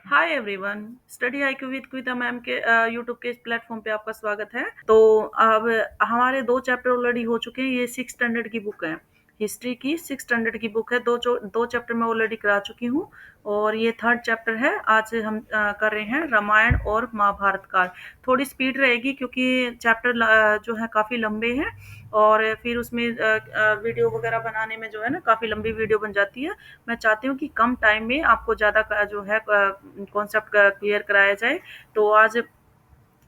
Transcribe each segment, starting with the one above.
Hi everyone. Study IQ with Kavita ma'am के YouTube के इस प्लेटफॉर्म पे आपका स्वागत है। तो अब हमारे दो चैप्टर ऑलरेडी हो चुके हैं। ये सिक्स स्टैंडर्ड की बुक है, हिस्ट्री की सिक्स स्टैंडर्ड की बुक है। दो चैप्टर मैं ऑलरेडी करा चुकी हूँ और ये थर्ड चैप्टर है। आज हम कर रहे हैं रामायण और महाभारत काल। थोड़ी स्पीड रहेगी क्योंकि चैप्टर जो है काफ़ी लंबे हैं और फिर उसमें वीडियो वगैरह बनाने में जो है ना काफ़ी लंबी वीडियो बन जाती है। मैं चाहती हूँ कि कम टाइम में आपको ज़्यादा जो है कॉन्सेप्ट क्लियर कराया जाए। तो आज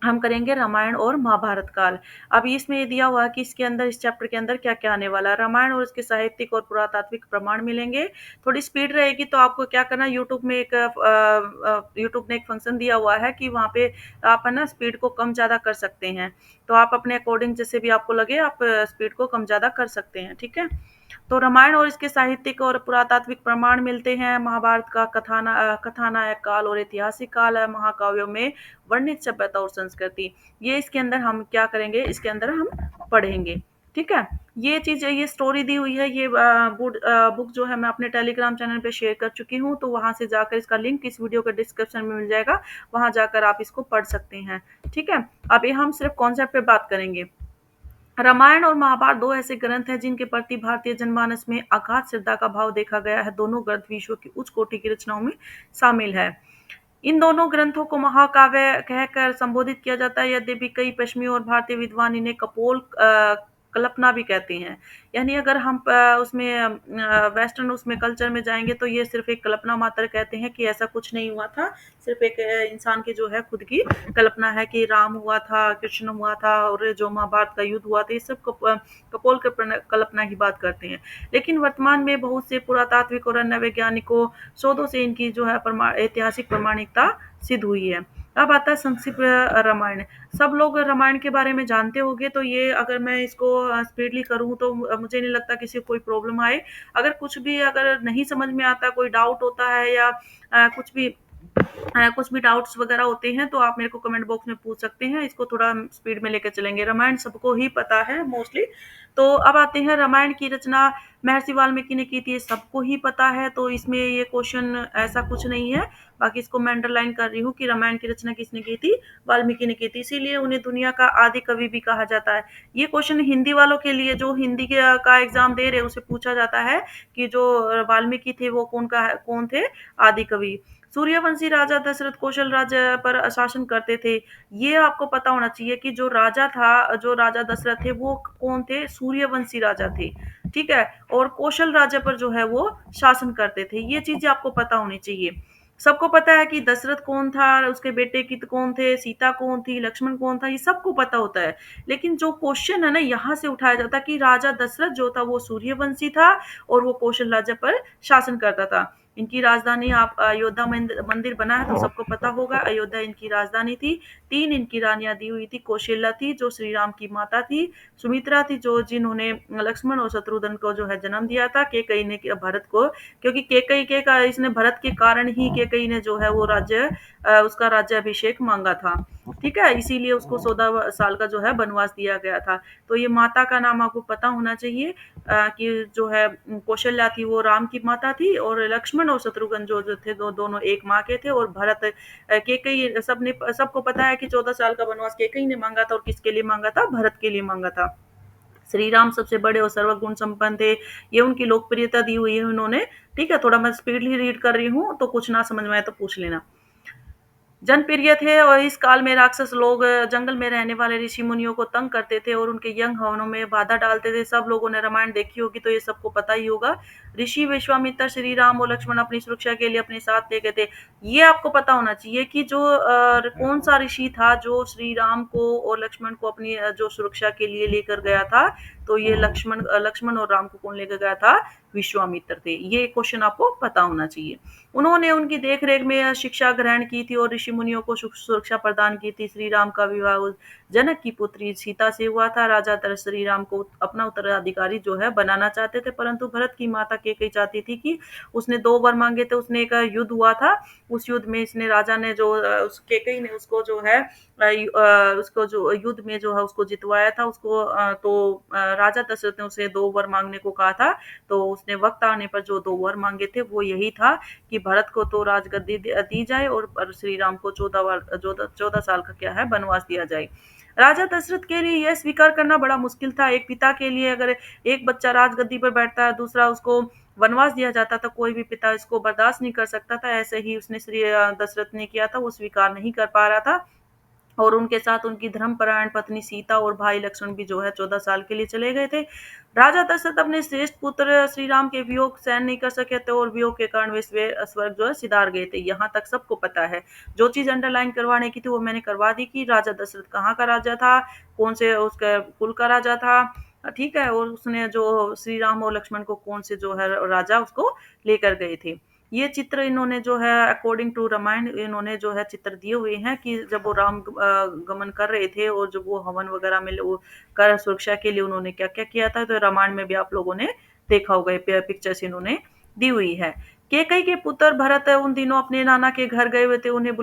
हम करेंगे रामायण और महाभारत काल। अब इसमें ये दिया हुआ है कि इसके अंदर, इस चैप्टर के अंदर क्या क्या आने वाला है। रामायण और इसके साहित्यिक और पुरातात्विक प्रमाण मिलेंगे। थोड़ी स्पीड रहेगी तो आपको क्या करना है, यूट्यूब ने एक फंक्शन दिया हुआ है कि वहाँ पे आप है ना स्पीड को कम ज़्यादा कर सकते हैं। तो आप अपने अकॉर्डिंग जैसे भी आपको लगे आप स्पीड को कम ज़्यादा कर सकते हैं, ठीक है। तो रामायण और इसके साहित्यिक और पुरातात्विक प्रमाण मिलते हैं। महाभारत का कथानायक काल और ऐतिहासिक काल है। महाकाव्यों में वर्णित सभ्यता और संस्कृति, ये इसके अंदर हम क्या करेंगे, इसके अंदर हम पढ़ेंगे, ठीक है। ये चीज, ये स्टोरी दी हुई है। ये बुक जो है मैं अपने टेलीग्राम चैनल पे शेयर कर चुकी हूँ। तो वहां से जाकर इसका लिंक इस वीडियो के डिस्क्रिप्शन में मिल जाएगा। वहां जाकर आप इसको पढ़ सकते हैं, ठीक है। अभी हम सिर्फ कॉन्सेप्ट पे बात करेंगे। रामायण और महाभारत दो ऐसे ग्रंथ हैं जिनके प्रति भारतीय जनमानस में अगाध श्रद्धा का भाव देखा गया है। दोनों ग्रंथ विश्व की उच्च कोटि की रचनाओं में शामिल है। इन दोनों ग्रंथों को महाकाव्य कहकर संबोधित किया जाता है। यद्यपि कई पश्चिमी और भारतीय विद्वान इन्हें कल्पना भी कहते हैं। यानी अगर हम वेस्टर्न उसमें कल्चर में जाएंगे तो ये सिर्फ एक कल्पना मात्र कहते हैं कि ऐसा कुछ नहीं हुआ था। सिर्फ एक इंसान की जो है खुद की कल्पना है कि राम हुआ था, कृष्ण हुआ था और जो महाभारत का युद्ध हुआ था, ये सब कपोल कल्पना की बात करते हैं। लेकिन वर्तमान में बहुत से पुरातात्विक और अन्य वैज्ञानिकों शोधों से इनकी जो है ऐतिहासिक प्रमाणिकता सिद्ध हुई है। अब आता है संक्षिप्त रामायण। सब लोग रामायण के बारे में जानते होंगे। तो ये अगर मैं इसको स्पीडली करूँ तो मुझे नहीं लगता किसी को कोई प्रॉब्लम आए। अगर कुछ भी अगर नहीं समझ में आता, कोई डाउट होता है या कुछ भी डाउट्स वगैरह होते हैं तो आप मेरे को कमेंट बॉक्स में पूछ सकते हैं। इसको थोड़ा हम स्पीड में लेकर चलेंगे। रामायण सबको ही पता है मोस्टली। तो अब आते हैं, रामायण की रचना महर्षि वाल्मीकि ने की थी, ये सबको ही पता है। तो इसमें ये क्वेश्चन ऐसा कुछ नहीं है। बाकी इसको मैं अंडरलाइन कर रही हूँ कि रामायण की रचना किसने की थी, वाल्मीकि ने की थी। इसीलिए उन्हें दुनिया का आदि कवि भी कहा जाता है। ये क्वेश्चन हिंदी वालों के लिए, जो हिंदी का एग्जाम दे रहे हैं, उसे पूछा जाता है कि जो वाल्मीकि थे वो कौन थे आदि कवि। सूर्यवंशी राजा दशरथ कौशल राज्य पर शासन करते थे। ये आपको पता होना चाहिए कि जो राजा था, जो राजा दशरथ थे, वो कौन थे, सूर्यवंशी राजा थे, ठीक है। और कौशल राज्य पर जो है वो शासन करते थे। ये चीजें आपको पता होनी चाहिए। सबको पता है कि दशरथ कौन था, उसके बेटे की कौन थे, सीता कौन थी, लक्ष्मण कौन था, ये सबको पता होता है। लेकिन जो क्वेश्चन है ना, यहाँ से उठाया जाता है कि राजा दशरथ जो था वो सूर्यवंशी था और वो कौशल राज्य पर शासन करता था। इनकी राजधानी, आप अयोध्या मंदिर बना है तो सबको पता होगा, अयोध्या इनकी राजधानी थी। तीन इनकी रानियां दी हुई थी। कौशल्या थी जो श्री राम की माता थी। सुमित्रा थी जो जिन्होंने लक्ष्मण और शत्रुघ्न को जो है जन्म दिया था। केकई ने भरत को, क्योंकि केकई के का इसने भरत के कारण ही केकई ने जो है वो उसका राज्याभिषेक मांगा था, ठीक है। इसीलिए उसको 14 साल का जो है वनवास दिया गया था। तो ये माता का नाम आपको पता होना चाहिए कि जो है कौशल्या थी वो राम की माता थी और लक्ष्मण और शत्रुघ्न जो थे दोनों एक माँ के थे। और भरत, केकई, सबको पता है कि 14 साल का वनवास केकई ने मांगा था और किसके लिए मांगा था, भरत के लिए मांगा था। श्री राम सबसे बड़े और सर्वगुण संपन्न थे। ये उनकी लोकप्रियता दी हुई है उन्होंने, ठीक है। थोड़ा मैं स्पीडली रीड कर रही हूँ तो कुछ ना समझ में आए तो पूछ लेना। जनप्रिय थे और इस काल में राक्षस लोग जंगल में रहने वाले ऋषि मुनियों को तंग करते थे और उनके यज्ञ हवनों में बाधा डालते थे। सब लोगों ने रामायण देखी होगी तो ये सबको पता ही होगा। ऋषि विश्वामित्र श्री राम और लक्ष्मण अपनी सुरक्षा के लिए अपने साथ ले गए थे। ये आपको पता होना चाहिए कि जो कौन सा ऋषि था जो श्री राम को और लक्ष्मण को अपनी जो सुरक्षा के लिए लेकर गया था। तो ये लक्ष्मण और राम को कौन लेकर गया था, विश्वामित्र थे। ये क्वेश्चन आपको पता होना चाहिए। उन्होंने उनकी देखरेख में शिक्षा ग्रहण की थी और ऋषि मुनियों को सुरक्षा प्रदान की थी। श्री राम का विवाह जनक की पुत्री सीता से हुआ था। राजा दशरथ श्री राम को अपना उत्तराधिकारी जो है बनाना चाहते थे, परंतु भरत की माता केकई चाहती थी कि उसने 2 वर माँगे थे, उसने एक युद्ध हुआ था, उस युद्ध में इसने राजा ने जो उस केकई ने उसको जो है उसको जो युद्ध में जो है उसको जितवाया था, उसको राजा दशरथ ने उसे 2 वर माँगने को कहा था, तो उसने वक़्त आने पर जो 2 वर माँगे थे वो यही था कि भरत को तो राजगद्दी दी जाए और श्री राम को 14 साल का क्या है वनवास दिया जाए। राजा दशरथ के लिए यह स्वीकार करना बड़ा मुश्किल था। एक पिता के लिए अगर एक बच्चा राजगद्दी पर बैठता है, दूसरा उसको वनवास दिया जाता था, कोई भी पिता इसको बर्दाश्त नहीं कर सकता था। ऐसे ही उसने श्री दशरथ ने किया था, वो स्वीकार नहीं कर पा रहा था। और उनके साथ उनकी धर्मपरायण पत्नी सीता और भाई लक्ष्मण भी जो है 14 साल के लिए चले गए थे। राजा दशरथ अपने श्रेष्ठ पुत्र श्री राम के वियोग सहन नहीं कर सके थे और वियोग के कारण वे स्वर्ग जो है सिधार गए थे। यहाँ तक सबको पता है। जो चीज़ अंडरलाइन करवाने की थी वो मैंने करवा दी कि राजा दशरथ कहाँ का राजा था, कौन से उसका कुल का राजा था, ठीक है? और उसने जो श्री राम और लक्ष्मण को कौन से जो है राजा उसको लेकर गए थे। ये चित्र इन्होंने जो है अकॉर्डिंग टू रामायण इन्होंने जो है चित्र दिए हुए हैं कि जब वो राम गमन कर रहे थे और जब वो हवन वगैरह में वो कर सुरक्षा के लिए उन्होंने क्या क्या किया था, तो रामायण में भी आप लोगों ने देखा होगा, पिक्चर्स इन्होंने दी हुई है। केकई के पुत्र भरत उन दिनों अपने नाना के घर गए हुए थे, उन्हें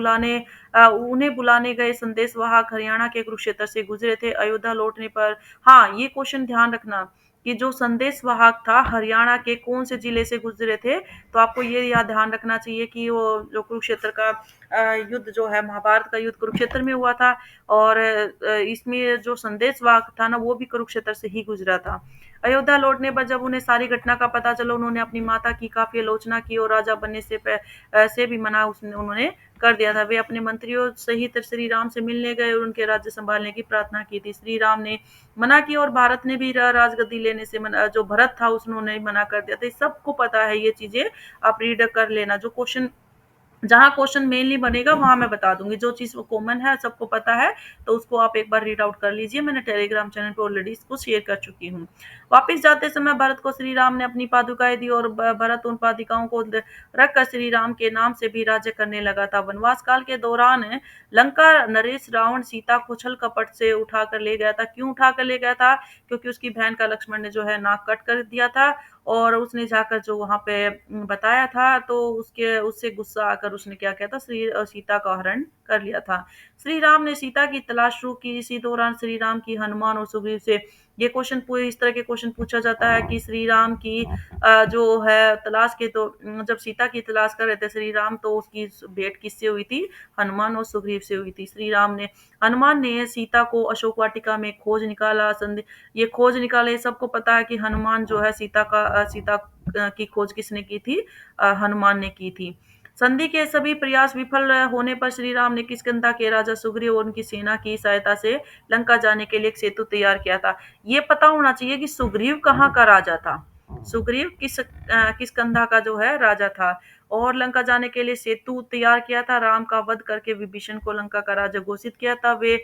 बुलाने गए संदेशवाहक हरियाणा के कुरुक्षेत्र से गुजरे थे। अयोध्या लौटने पर, हाँ ये क्वेश्चन ध्यान रखना कि जो संदेशवाहक था हरियाणा के कौन से जिले से गुजरे थे, तो आपको ये याद ध्यान रखना चाहिए कि वो जो कुरुक्षेत्र का युद्ध जो है, महाभारत का युद्ध कुरुक्षेत्र में हुआ था और इसमें जो संदेशवाहक था ना वो भी कुरुक्षेत्र से ही गुजरा था। अयोध्या लौटने पर जब उन्हें सारी घटना का पता चला, उन्होंने अपनी माता की काफी आलोचना की और राजा बनने से भी मना उन्होंने कर दिया था। वे अपने मंत्रियों सहित श्री राम से मिलने गए और उनके राज्य संभालने की प्रार्थना की थी। श्री राम ने मना किया और भारत ने भी राजगद्दी लेने से मना, जो भरत था उसने मना कर दिया था। सबको पता है ये चीजें, आप रीड कर लेना। जो क्वेश्चन जहाँ क्वेश्चन मेनली बनेगा वहां मैं बता दूंगी, जो चीज वो कॉमन है सबको पता है तो उसको आप एक बार रीड आउट कर लीजिए। मैंने टेलीग्राम चैनल पे ऑलरेडी इसको शेयर कर चुकी हूँ। वापस जाते समय भरत को श्री राम ने अपनी पादुकाएं दी और भरत उन पादुकाओं को रखकर श्री राम के नाम से भी राज्य करने लगा था। वनवास काल के दौरान लंका नरेश रावण सीता को छल कपट से उठा कर ले गया था। क्यों उठा कर ले गया था? क्योंकि उसकी बहन का लक्ष्मण ने जो है नाक कट कर दिया था और उसने जाकर जो वहां पे बताया था, तो उसके उससे गुस्सा आकर उसने क्या किया था, सीता का हरण कर लिया था। श्री राम ने सीता की तलाश शुरू की। इसी दौरान श्री राम की हनुमान और सुग्रीव से ये क्वेश्चन पूरे इस तरह के क्वेश्चन पूछा जाता है कि श्री राम की जो है तलाश के, तो जब सीता की तलाश कर रहे थे श्री राम, तो उसकी भेंट किससे हुई थी? हनुमान और सुग्रीव से हुई थी। हनुमान ने सीता को अशोक वाटिका में खोज निकाला। ये खोज निकाले, सबको पता है कि हनुमान जो है सीता की खोज किसने की थी? हनुमान ने की थी। संधि के सभी प्रयास विफल होने पर श्री राम ने किष्किंधा के राजा सुग्रीव और उनकी सेना की सहायता से लंका जाने के लिए एक सेतु तैयार किया था। ये पता होना चाहिए कि सुग्रीव कहाँ का राजा था। सुग्रीव किष्किंधा का जो है राजा था और लंका जाने के लिए सेतु तैयार किया था। राम का वध करके विभीषण को लंका का राजा घोषित किया था। वे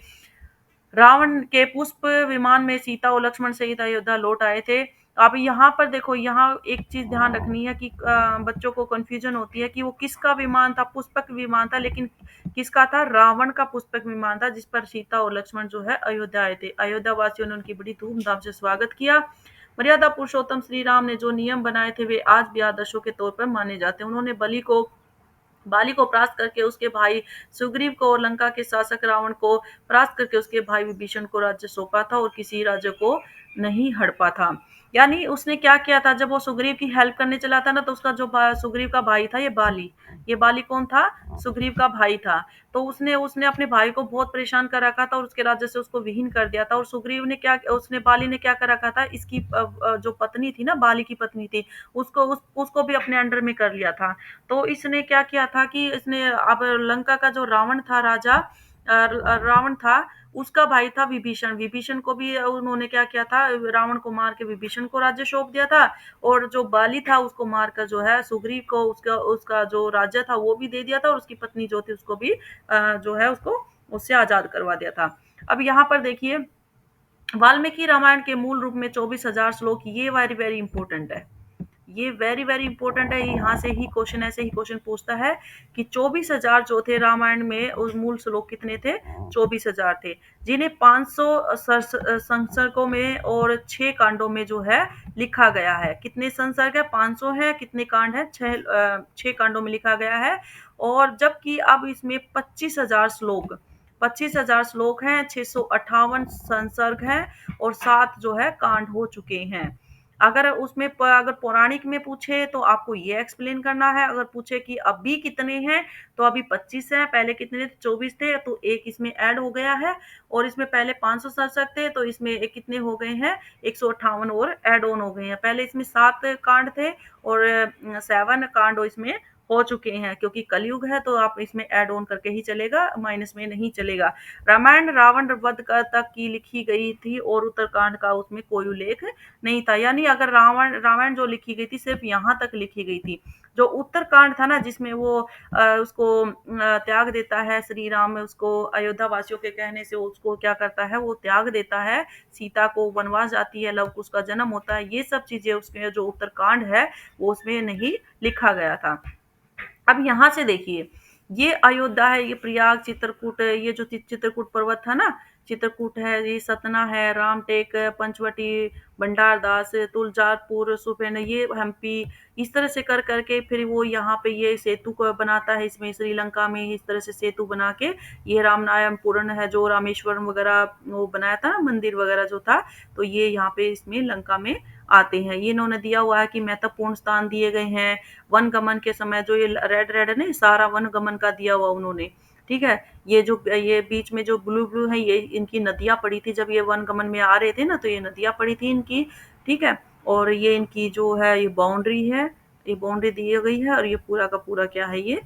रावण के पुष्प विमान में सीता और लक्ष्मण सहित अयोध्या लौट आए थे। अब यहाँ पर देखो, यहाँ एक चीज ध्यान रखनी है कि बच्चों को कंफ्यूजन होती है कि वो किसका विमान था। पुष्पक विमान था, लेकिन किसका था? रावण का पुष्पक विमान था, जिस पर सीता और लक्ष्मण जो है अयोध्या आए थे। अयोध्या वासियों ने उनकी बड़ी धूमधाम से स्वागत किया। मर्यादा पुरुषोत्तम श्री राम ने जो नियम बनाए थे वे आज भी आदर्शों के तौर पर माने जाते हैं। उन्होंने बाली को परास्त करके उसके भाई सुग्रीव को और लंका के शासक रावण को परास्त करके उसके भाई विभीषण को राज्य सौंपा था और किसी राज्य को नहीं हड़पा था। यानी उसने क्या किया था, जब वो सुग्रीव की हेल्प करने चला था ना, तो उसका जो सुग्रीव का भाई था, ये बाली कौन था? सुग्रीव का भाई था। तो उसने उसने अपने भाई को बहुत परेशान कर रखा था और उसके राज्य से उसको विहीन कर दिया था। और सुग्रीव ने क्या, उसने बाली ने क्या कर रखा था, इसकी जो पत्नी थी ना, बाली की पत्नी थी, उसको भी अपने अंडर में कर लिया था। तो इसने क्या किया था कि इसने अब लंका का जो रावण था राजा, रावण था, उसका भाई था विभीषण। विभीषण को भी उन्होंने क्या किया था, रावण को मार के विभीषण को राज्य सौंप दिया था। और जो बाली था उसको मारकर जो है सुग्रीव को उसका उसका जो राज्य था वो भी दे दिया था और उसकी पत्नी जो थी उसको भी जो है उसको उससे आजाद करवा दिया था। अब यहाँ पर देखिए, वाल्मीकि रामायण के मूल रूप में 24,000 श्लोक, ये वेरी वेरी इंपॉर्टेंट है। ये वेरी वेरी इंपॉर्टेंट है। यहाँ से ही क्वेश्चन, ऐसे ही क्वेश्चन पूछता है कि 24,000 जो थे रामायण में, उस मूल श्लोक कितने थे? 24,000 थे, जिन्हें 500 संसर्गों में और 6 कांडों में जो है लिखा गया है। कितने संसर्ग है? 500 है। कितने कांड है? 6 कांडों में लिखा गया है। और जबकि अब इसमें 25,000 श्लोक हैं, 658 संसर्ग हैं और 7 जो है कांड हो चुके हैं। अगर उसमें अगर पौराणिक में पूछे तो आपको ये एक्सप्लेन करना है। अगर पूछे कि अभी कितने हैं, तो अभी 25 हैं, पहले कितने थे? 24 थे, तो एक इसमें ऐड हो गया है। और इसमें पहले 500 संसर्ग थे, तो इसमें एक कितने हो गए हैं? 158 और ऐड ऑन हो गए हैं। पहले इसमें 7 कांड थे और 7 कांड इसमें हो चुके हैं। क्योंकि कलयुग है तो आप इसमें ऐड ऑन करके ही चलेगा, माइनस में नहीं चलेगा। रामायण रावण वध तक की लिखी गई थी और उत्तरकांड का उसमें कोई उल्लेख नहीं था। यानी अगर रामायण जो लिखी गई थी सिर्फ यहाँ तक लिखी गई थी। जो उत्तरकांड था ना, जिसमें वो उसको त्याग देता है श्री राम, उसको अयोध्या वासियों के कहने से उसको क्या करता है, वो त्याग देता है, सीता को वनवास जाती है, लव कुश का जन्म होता है, ये सब चीजें उसमें जो उत्तरकांड है वो उसमें नहीं लिखा गया था। अब यहाँ से देखिए, ये अयोध्या है, ये प्रयाग, चित्रकूट, ये जो चित्रकूट पर्वत था ना, चित्रकूट है, ये सतना है, रामटेक, पंचवटी, भंडारदास, तुलजारपुर, सुपेन, ये हम्पी, इस तरह से कर करके फिर वो यहाँ पे ये सेतु को बनाता है। इसमें श्रीलंका में इस तरह से सेतु बना के ये रामनारायणपुरम है, जो रामेश्वरम वगैरह वो बनाया था ना, मंदिर वगैरह जो था, तो ये यहाँ पे इसमें लंका में आते हैं। ये इन्होंने दिया हुआ है कि महत्वपूर्ण स्थान दिए गए हैं। वन गमन के समय जो ये रेड रेड है ना, सारा वन गमन का दिया हुआ उन्होंने। ठीक है। ये जो ये बीच में जो ब्लू ब्लू है, ये इनकी नदियां पड़ी थी जब ये वन गमन में आ रहे थे ना, तो ये नदियां पड़ी थी इनकी। ठीक है। और ये इनकी जो है ये बाउंड्री है, ये बाउंड्री दी गई है। और ये पूरा का पूरा क्या है, ये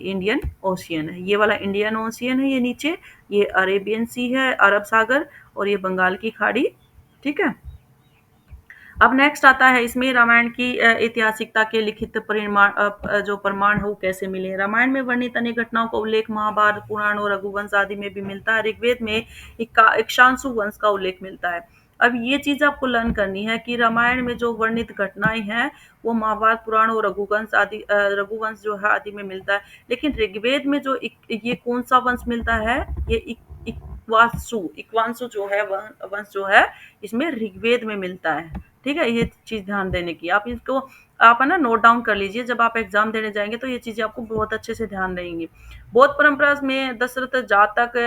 इंडियन ओशियन है। ये वाला इंडियन ओशियन है, ये नीचे ये अरेबियन सी है, अरब सागर, और ये बंगाल की खाड़ी। ठीक है। अब नेक्स्ट आता है इसमें रामायण की ऐतिहासिकता के लिखित परिमाण, जो प्रमाण है वो कैसे मिले। रामायण में वर्णित अनेक घटनाओं का उल्लेख महाभारत, पुराण और रघुवंश आदि में भी मिलता है। ऋग्वेद में इक्ष्वाकु वंश का उल्लेख मिलता है। अब ये चीज आपको लर्न करनी है कि रामायण में जो वर्णित घटनाएं हैं वो महाभारत, पुराण और रघुवंश आदि, रघुवंश जो है आदि में मिलता है। लेकिन ऋग्वेद में जो ये कौन सा वंश मिलता है, ये इक्वांशु जो है वंश जो है, इसमें ऋग्वेद में मिलता है। ठीक है। ये चीज ध्यान देने की, आप इसको आप है ना नोट डाउन कर लीजिए। जब आप एग्जाम देने जाएंगे तो ये चीजें आपको बहुत अच्छे से ध्यान रहेंगी। बौद्ध परंपरा में दशरथ जातक,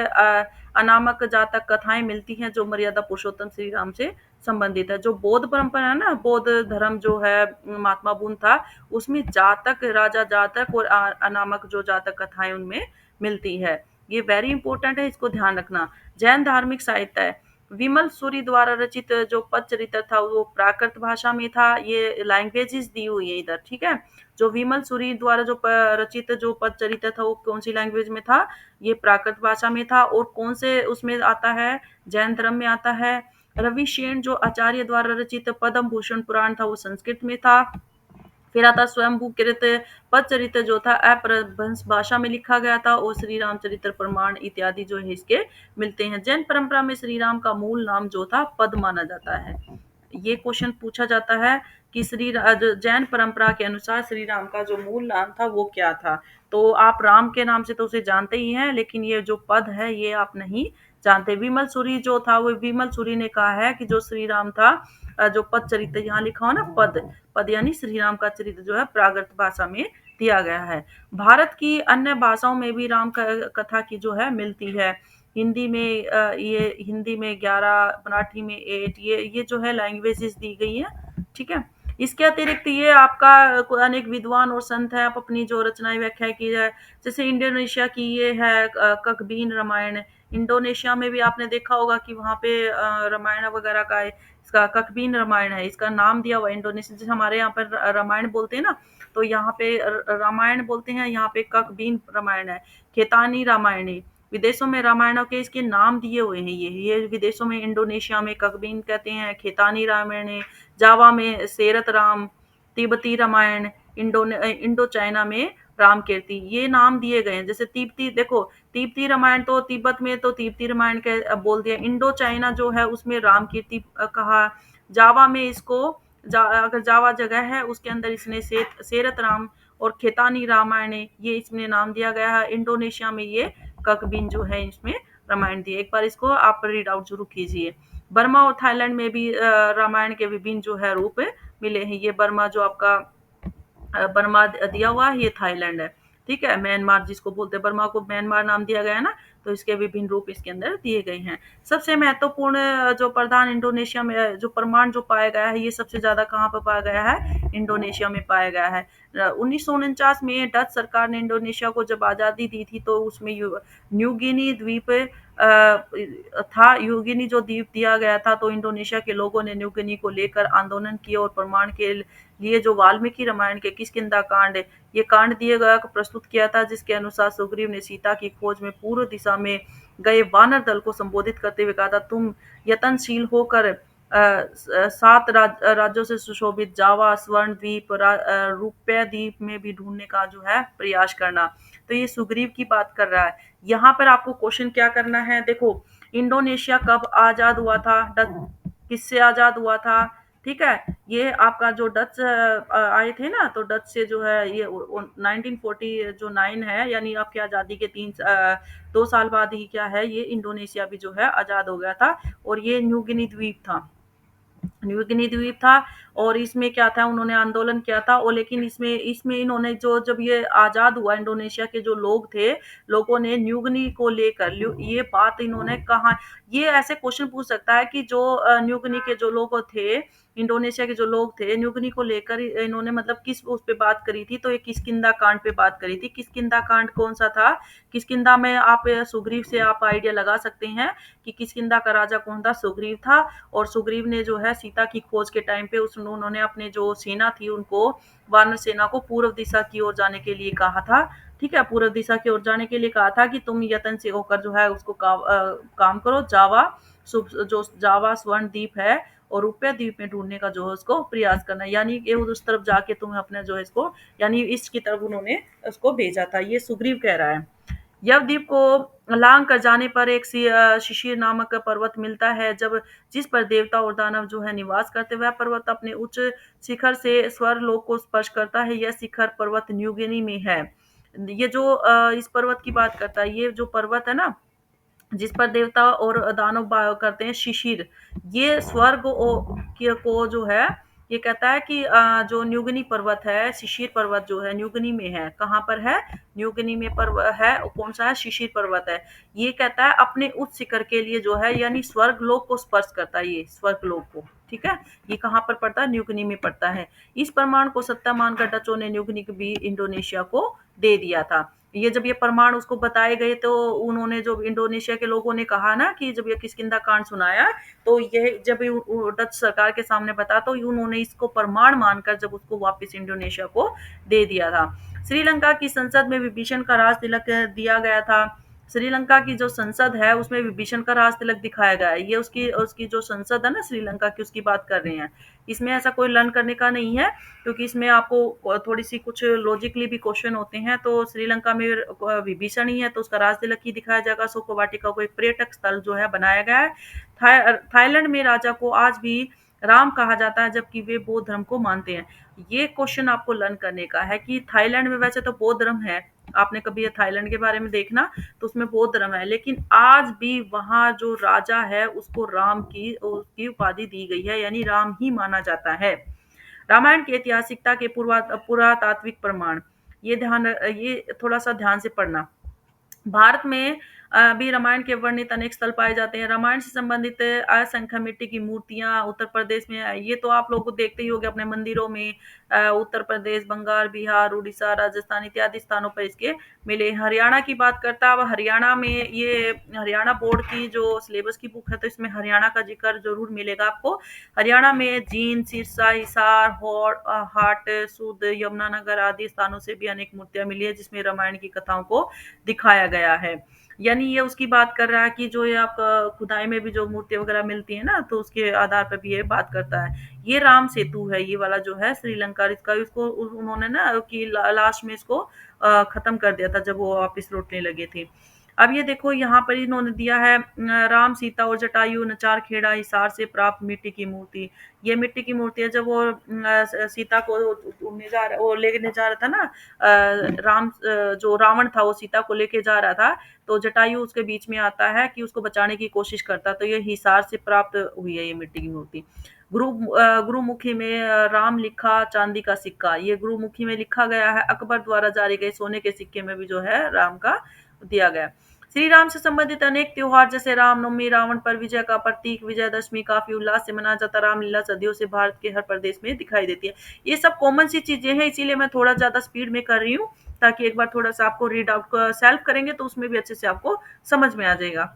अनामक जातक कथाएं मिलती हैं जो मर्यादा पुरुषोत्तम श्री राम से संबंधित है। जो बौद्ध परंपरा है ना, बौद्ध धर्म जो है महात्मा बुद्ध था, उसमें जातक, राजा जातक और अनामक जो जातक कथाएं उनमें मिलती है। ये वेरी इंपॉर्टेंट है, इसको ध्यान रखना। जैन धार्मिक साहित्य है। विमल सूरी द्वारा रचित जो पदचरित्र था वो प्राकृत भाषा में था। ये लैंग्वेजेस दी हुई है इधर। ठीक है। जो विमल सूरी द्वारा जो रचित जो पदचरित्र था वो कौन सी लैंग्वेज में था? ये प्राकृत भाषा में था। और कौन से उसमें आता है? जैन धर्म में आता है। रविशेन जो आचार्य द्वारा रचित पद्म भूषण पुराण था वो संस्कृत में था। फिर आता स्वयंभू कृत पदचरित्र जो था अपभ्रंश भाषा में लिखा गया था। और श्री रामचरित्र प्रमाण इत्यादि जो है इसके मिलते हैं। जैन परंपरा में श्री राम का मूल नाम जो था पद माना जाता है। ये क्वेश्चन पूछा जाता है कि जैन परंपरा के अनुसार श्री राम का जो मूल नाम था वो क्या था। तो आप राम के नाम से तो उसे जानते ही हैं, लेकिन ये जो पद है ये आप नहीं जानते। विमल सूरी जो था, वो विमल सूरी ने कहा है कि जो श्री राम था, जो पद चरित्र यहाँ लिखा हो ना, पद पद यानी श्री राम का चरित्र जो है प्राकृत भाषा में दिया गया है। भारत की अन्य भाषाओं में भी राम कथा की जो है मिलती है। हिंदी में ये हिंदी में 11, मराठी में 8, ये जो है लैंग्वेजेस दी गई है। ठीक है। इसके अतिरिक्त ये आपका अनेक विद्वान और संत है, आप अपनी जो रचनाएं व्याख्या की जाए, जैसे इंडोनेशिया की ये है ककबीन रामायण। इंडोनेशिया में भी आपने देखा होगा कि वहाँ पे रामायण वगैरह का इसका ककबीन रामायण है, इसका नाम दिया हुआ है इंडोनेशिया। जैसे हमारे यहाँ पर रामायण बोलते हैं ना, तो यहाँ पे रामायण बोलते हैं, यहाँ पे ककबीन रामायण है। खेतानी रामायण है। विदेशों में रामायणों के इसके नाम दिए हुए हैं। ये विदेशों में इंडोनेशिया में ककबीन कहते हैं, खेतानी रामायण है। जावा में सेरत राम, तिब्बती रामायण, इंडो चाइना में राम कीर्ति, ये नाम दिए गए हैं। जैसे तिब्बती, देखो तिब्बती रामायण तो तिब्बत में तो तिब्बती रामायण के बोल दिया। इंडो चाइना जो है उसमें राम कीर्ति कहा। जावा में इसको अगर जावा जगह है उसके अंदर इसने सेरत राम और खेतानी रामायण ये इसमें नाम दिया गया है। इंडोनेशिया में ये ककबिन जो है इसमें रामायण दिए। एक बार इसको आप रीड आउट जरूर कीजिए। बर्मा और थाईलैंड में भी रामायण के विभिन्न जो है रूप मिले हैं। ये बर्मा जो आपका बर्मा दिया हुआ है, ये थाईलैंड है। ठीक है, म्यांमार जिसको बोलते हैं, बर्मा को म्यांमार नाम दिया गया है ना, तो इसके विभिन्न रूप इसके अंदर दिए गए हैं। सबसे महत्वपूर्ण जो प्रधान इंडोनेशिया में जो प्रमाण जो पाया गया है, ये सबसे ज्यादा कहाँ पर पाया गया है? इंडोनेशिया में पाया गया है। 1949 में डच सरकार ने इंडोनेशिया को जब आजादी दी थी तो उसमें न्यू गिनी द्वीप था। न्यू गिनी जो द्वीप दिया गया था, तो इंडोनेशिया के लोगों ने न्यू गिनी को लेकर आंदोलन किए और प्रमाण के लिए जो वाल्मीकि रामायण के किष्किंधा कांड, ये कांड दिए गया को प्रस्तुत किया था, जिसके अनुसार सुग्रीव ने सीता की खोज में पूर्व दिशा में गए वानर दल को संबोधित करते हुए कहा था, तुम यत्नशील होकर 7 राज्यों से सुशोभित जावा, स्वर्ण द्वीप, रुपया द्वीप में भी ढूंढने का जो है प्रयास करना। तो ये सुग्रीव की बात कर रहा है। यहाँ पर आपको क्वेश्चन क्या करना है? देखो, इंडोनेशिया कब आजाद हुआ था? किससे आजाद हुआ था? ठीक है, ये आपका जो डच आए थे ना, तो डच से जो है ये 1940 जो 9 है, यानी आपकी आज़ादी के 2 साल बाद ही क्या है, ये इंडोनेशिया भी जो है आज़ाद हो गया था। और ये न्यू गिनी द्वीप था, न्यू गिनी द्वीप था। और इसमें क्या था, उन्होंने आंदोलन किया था। और लेकिन इसमें इसमें इन्होंने जो जब ये आजाद हुआ, इंडोनेशिया के जो लोग थे, लोगों ने न्यू गिनी को लेकर ये बात इन्होंने कहा। ये ऐसे क्वेश्चन पूछ सकता है कि जो न्यू गिनी के जो लोग थे, इंडोनेशिया के जो लोग थे, न्यू गिनी को लेकर इन्होंने मतलब किस उस पे बात करी थी, तो ये किष्किंधा कांड पे बात करी थी। किष्किंधा कांड कौन सा था? किष्किंधा में आप सुग्रीव से आप आइडिया लगा सकते हैं कि किष्किंधा का राजा कौन था? सुग्रीव था। और सुग्रीव ने जो है सीता की खोज के टाइम पे उन्होंने अपने जो सेना थी उनको, वानर सेना को पूर्व दिशा की ओर जाने के लिए कहा था। ठीक है, पूर्व दिशा की ओर जाने के लिए कहा था कि तुम यत्न से होकर जो है उसको काम करो। जो जावा स्वर्ण द्वीप है और रुपया द्वीप में ढूंढने का जो है उसको प्रयास करना, यानी कि उस तरफ जाके तुम्हें अपने जो है इसको, यानी ईस्ट की तरफ उन्होंने उसको भेजा था। ये सुग्रीव कह रहा है। यवद्वीप को लांग कर जाने पर एक शिशिर नामक पर्वत मिलता है, जब जिस पर देवता और दानव जो है निवास करते। वह पर्वत अपने उच्च शिखर से स्वर्गलोक को स्पर्श करता है। यह शिखर पर्वत न्यू गिनी में है। ये जो इस पर्वत की बात करता है, ये जो पर्वत है ना, जिस पर देवता और दानव करते हैं, शिशिर, ये स्वर्ग को जो है, ये कहता है कि जो न्यूगिनी पर्वत है, शिशिर पर्वत जो है न्यूगिनी में है। कहाँ पर है? न्यूगिनी में पर्व है। कौन सा है? शिशिर पर्वत है। ये कहता है अपने उच्च शिखर के लिए जो है, यानी स्वर्ग लोक को स्पर्श करता है, ये स्वर्ग लोक को। ठीक है, ये कहाँ पर पड़ता है? न्यूगिनी में पड़ता है। इस प्रमाण को सत्ता मानकर डचों ने न्यूगिनी भी इंडोनेशिया को दे दिया था। ये जब ये प्रमाण उसको बताए गए, तो उन्होंने, जो इंडोनेशिया के लोगों ने कहा ना कि जब ये किष्किंधा कांड सुनाया, तो यह जब डच सरकार के सामने बता, तो उन्होंने इसको प्रमाण मानकर जब उसको वापस इंडोनेशिया को दे दिया था। श्रीलंका की संसद में विभीषण का राज तिलक दिया गया था। श्रीलंका की जो संसद है उसमें विभीषण का राज तिलक दिखाया गया है। ये उसकी उसकी जो संसद है ना श्रीलंका की, उसकी बात कर रहे हैं। इसमें ऐसा कोई लर्न करने का नहीं है, क्योंकि इसमें आपको थोड़ी सी कुछ लॉजिकली भी क्वेश्चन होते हैं। तो श्रीलंका में विभीषण ही है, तो उसका राज तिलक ही दिखाया जाएगा। सोको वाटिका को एक पर्यटक स्थल जो है बनाया गया है। थाईलैंड में राजा को आज भी राम कहा जाता है, जबकि वे बौद्ध धर्म को मानते हैं। ये क्वेश्चन आपको लर्न करने का है कि थाईलैंड में वैसे तो बौद्ध धर्म है, आपने कभी ये थाईलैंड के बारे में देखना, तो उसमें बौद्ध धर्म है, लेकिन आज भी वहाँ जो राजा है उसको राम की उसकी उपाधि दी गई है, यानी राम ही माना जाता है। रामायण की ऐतिहासिकता के पुरातात्विक प्रमाण, ये थोड़ा सा ध्यान से पढ़ना। भारत में भी रामायण के वर्णित अनेक स्थल पाए जाते हैं। रामायण से संबंधित असंख्य मिट्टी की मूर्तियां उत्तर प्रदेश में है। ये तो आप लोग देखते ही होंगे अपने मंदिरों में। उत्तर प्रदेश, बंगाल, बिहार, उड़ीसा, राजस्थान इत्यादि स्थानों पर इसके मिले। हरियाणा की बात करता है, अब हरियाणा में ये हरियाणा बोर्ड की जो सिलेबस की बुक है, तो इसमें हरियाणा का जिक्र जरूर मिलेगा आपको। हरियाणा में जींद, सिरसा, हिसार, हाट, सूद, यमुनानगर आदि स्थानों से भी अनेक मूर्तियां मिली है, जिसमें रामायण की कथाओं को दिखाया गया है। यानी ये उसकी बात कर रहा है कि जो ये आपका खुदाई में भी जो मूर्ति वगैरह मिलती है ना, तो उसके आधार पर भी ये बात करता है। ये राम सेतु है, ये वाला जो है श्रीलंका, इसका इसको उन्होंने ना कि लास्ट में इसको खत्म कर दिया था जब वो वापस लौटने लगे थे। अब ये देखो यहाँ पर इन्होंने दिया है राम सीता और जटायु नचार खेड़ा हिसार से प्राप्त मिट्टी की मूर्ति। ये मिट्टी की मूर्ति है, जब वो सीता को ढूंढने जा रहा, वो लेने जा रहा था ना, जो रावण था वो सीता को लेके जा रहा था, तो जटायु उसके बीच में आता है कि उसको बचाने की कोशिश करता, तो ये हिसार से प्राप्त हुई है ये मिट्टी की मूर्ति। गुरुमुखी में राम लिखा चांदी का सिक्का, ये गुरुमुखी में लिखा गया है, अकबर द्वारा जारी गए सोने के सिक्के में भी जो है राम का दिया गया। श्री राम से संबंधित अनेक त्योहार जैसे रामनवमी, रावण पर विजय का प्रतीक, विजयदशमी काफी उल्लास से मनाया जाता, रामलीला सदियों से भारत के हर प्रदेश में दिखाई देती है। ये सब कॉमन सी चीजें हैं, इसीलिए मैं थोड़ा ज्यादा स्पीड में कर रही हूँ, ताकि एक बार थोड़ा सा आपको रीड आउट सेल्फ करेंगे तो उसमें भी अच्छे से आपको समझ में आ जाएगा।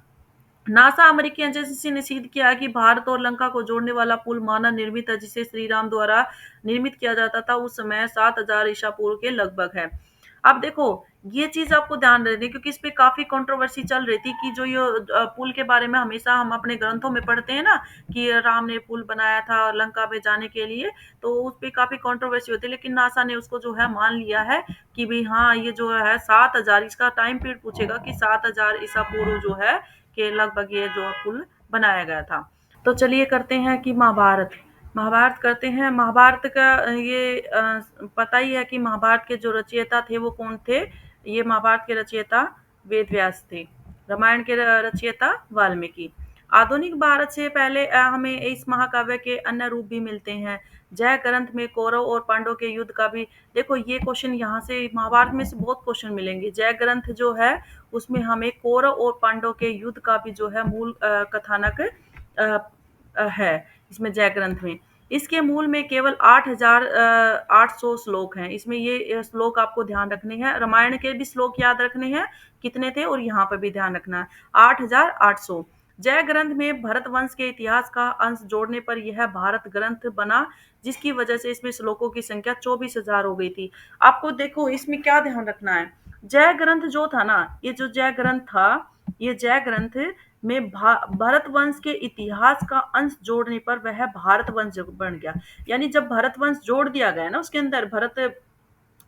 नासा अमेरिकी एजेंसी ने सिद्ध किया कि भारत और लंका को जोड़ने वाला पुल मानव निर्मित है, जिसे श्री राम द्वारा निर्मित किया जाता था उस समय 7000 ईसा पूर्व के लगभग है। अब देखो, ये चीज आपको ध्यान रखनी है, क्योंकि इस पे काफी कंट्रोवर्सी चल रही थी कि जो ये पुल के बारे में हमेशा हम अपने ग्रंथों में पढ़ते हैं ना, कि राम ने पुल बनाया था लंका में जाने के लिए, तो उस पे काफी कंट्रोवर्सी होती है, लेकिन नासा ने उसको जो है मान लिया है कि भाई हाँ, ये जो है 7000, इसका टाइम पीरियड पूछेगा कि 7000 ईसा पूर्व जो है के लगभग ये जो पुल बनाया गया था। तो चलिए करते हैं कि महाभारत। महाभारत करते हैं। महाभारत का ये पता ही है कि महाभारत के जो रचयिता थे वो कौन थे। ये महाभारत के रचयिता वेद व्यास थे। रामायण के रचयिता वाल्मीकि। आधुनिक भारत से पहले हमें इस महाकाव्य के अन्य रूप भी मिलते हैं। जय ग्रंथ में कौरव और पांडव के युद्ध का भी, देखो ये क्वेश्चन यहाँ से महाभारत में से बहुत क्वेश्चन मिलेंगे। जय ग्रंथ जो है उसमें हमें कौरव और पांडव के युद्ध का भी जो है मूल कथानक है इसमें जय ग्रंथ में। इसके मूल में केवल 8800 श्लोक हैं। इसमें ये श्लोक आपको ध्यान रखने हैं। रामायण के भी श्लोक याद रखने हैं कितने थे, और यहाँ पर भी ध्यान रखना है 8800। जय ग्रंथ में भरत वंश के इतिहास का अंश जोड़ने पर यह भारत ग्रंथ बना, जिसकी वजह से इसमें श्लोकों की संख्या 24,000 हो गई थी। आपको देखो इसमें क्या ध्यान रखना है, जय ग्रंथ जो था ना, ये जो जय ग्रंथ था, ये जय ग्रंथ में भरत वंश के इतिहास का अंश जोड़ने पर वह भारत वंश बन गया। यानी जब भरत वंश जोड़ दिया गया ना, उसके अंदर भरत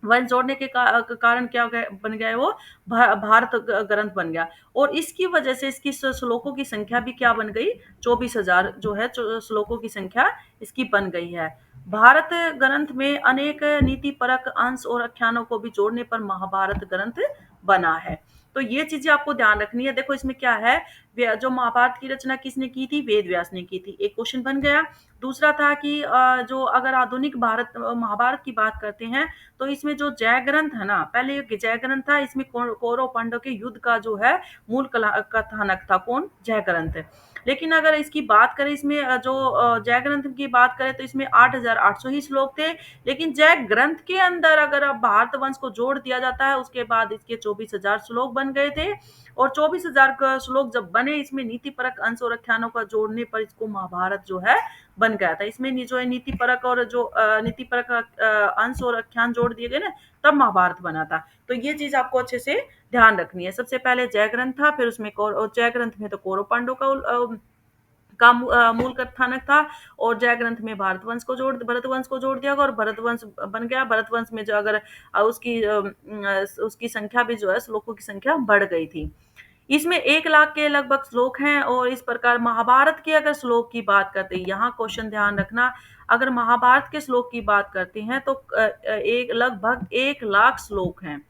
वंश जोड़ने के कारण क्या बन गया है वो भारत ग्रंथ बन गया। और इसकी वजह से इसकी श्लोकों की संख्या भी क्या बन गई, 24,000 जो है श्लोकों की संख्या इसकी बन गई है। भारत ग्रंथ में अनेक नीति परक अंश और आख्यानों को भी जोड़ने पर महाभारत ग्रंथ बना है। तो ये चीजें आपको ध्यान रखनी है। देखो इसमें क्या है, जो महाभारत की रचना किसने की थी, वेद व्यास ने की थी, एक क्वेश्चन बन गया। दूसरा था कि जो अगर आधुनिक भारत महाभारत की बात करते हैं, तो इसमें जो जय ग्रंथ है ना, पहले ये जय ग्रंथ था, इसमें कौरव पांडव के युद्ध का जो है मूल कथानक था कौन, जय ग्रंथ। लेकिन अगर इसकी बात करें, इसमें जो जय ग्रंथ की बात करें तो इसमें 8800 ही श्लोक थे। लेकिन जय ग्रंथ के अंदर अगर अब भारत वंश को जोड़ दिया जाता है, उसके बाद इसके 24,000 श्लोक बन गए थे। और 24,000 का श्लोक जब बने, इसमें नीति परक अंश और आख्यानों का जोड़ने पर इसको महाभारत जो है बन गया था। इसमें जो है नीति परक और जो नीति परक अंश और आख्यान जोड़ दिए गए ना, तब महाभारत बना था। तो ये चीज आपको अच्छे से ध्यान रखनी है। सबसे पहले जय ग्रंथ था, फिर उसमें जय ग्रंथ में तो कौरव पांडव का मूल कथानक था, और जय ग्रंथ में भरत वंश को जोड़ दिया गया और भरत वंश बन गया। भरत वंश में जो अगर उसकी संख्या भी जो है श्लोकों की संख्या बढ़ गई थी। इसमें 1 लाख के लगभग श्लोक हैं। और इस प्रकार महाभारत के अगर श्लोक की बात करते हैं, यहाँ क्वेश्चन ध्यान रखना, अगर महाभारत के श्लोक की बात करते हैं तो लगभग 1 लाख श्लोक हैं।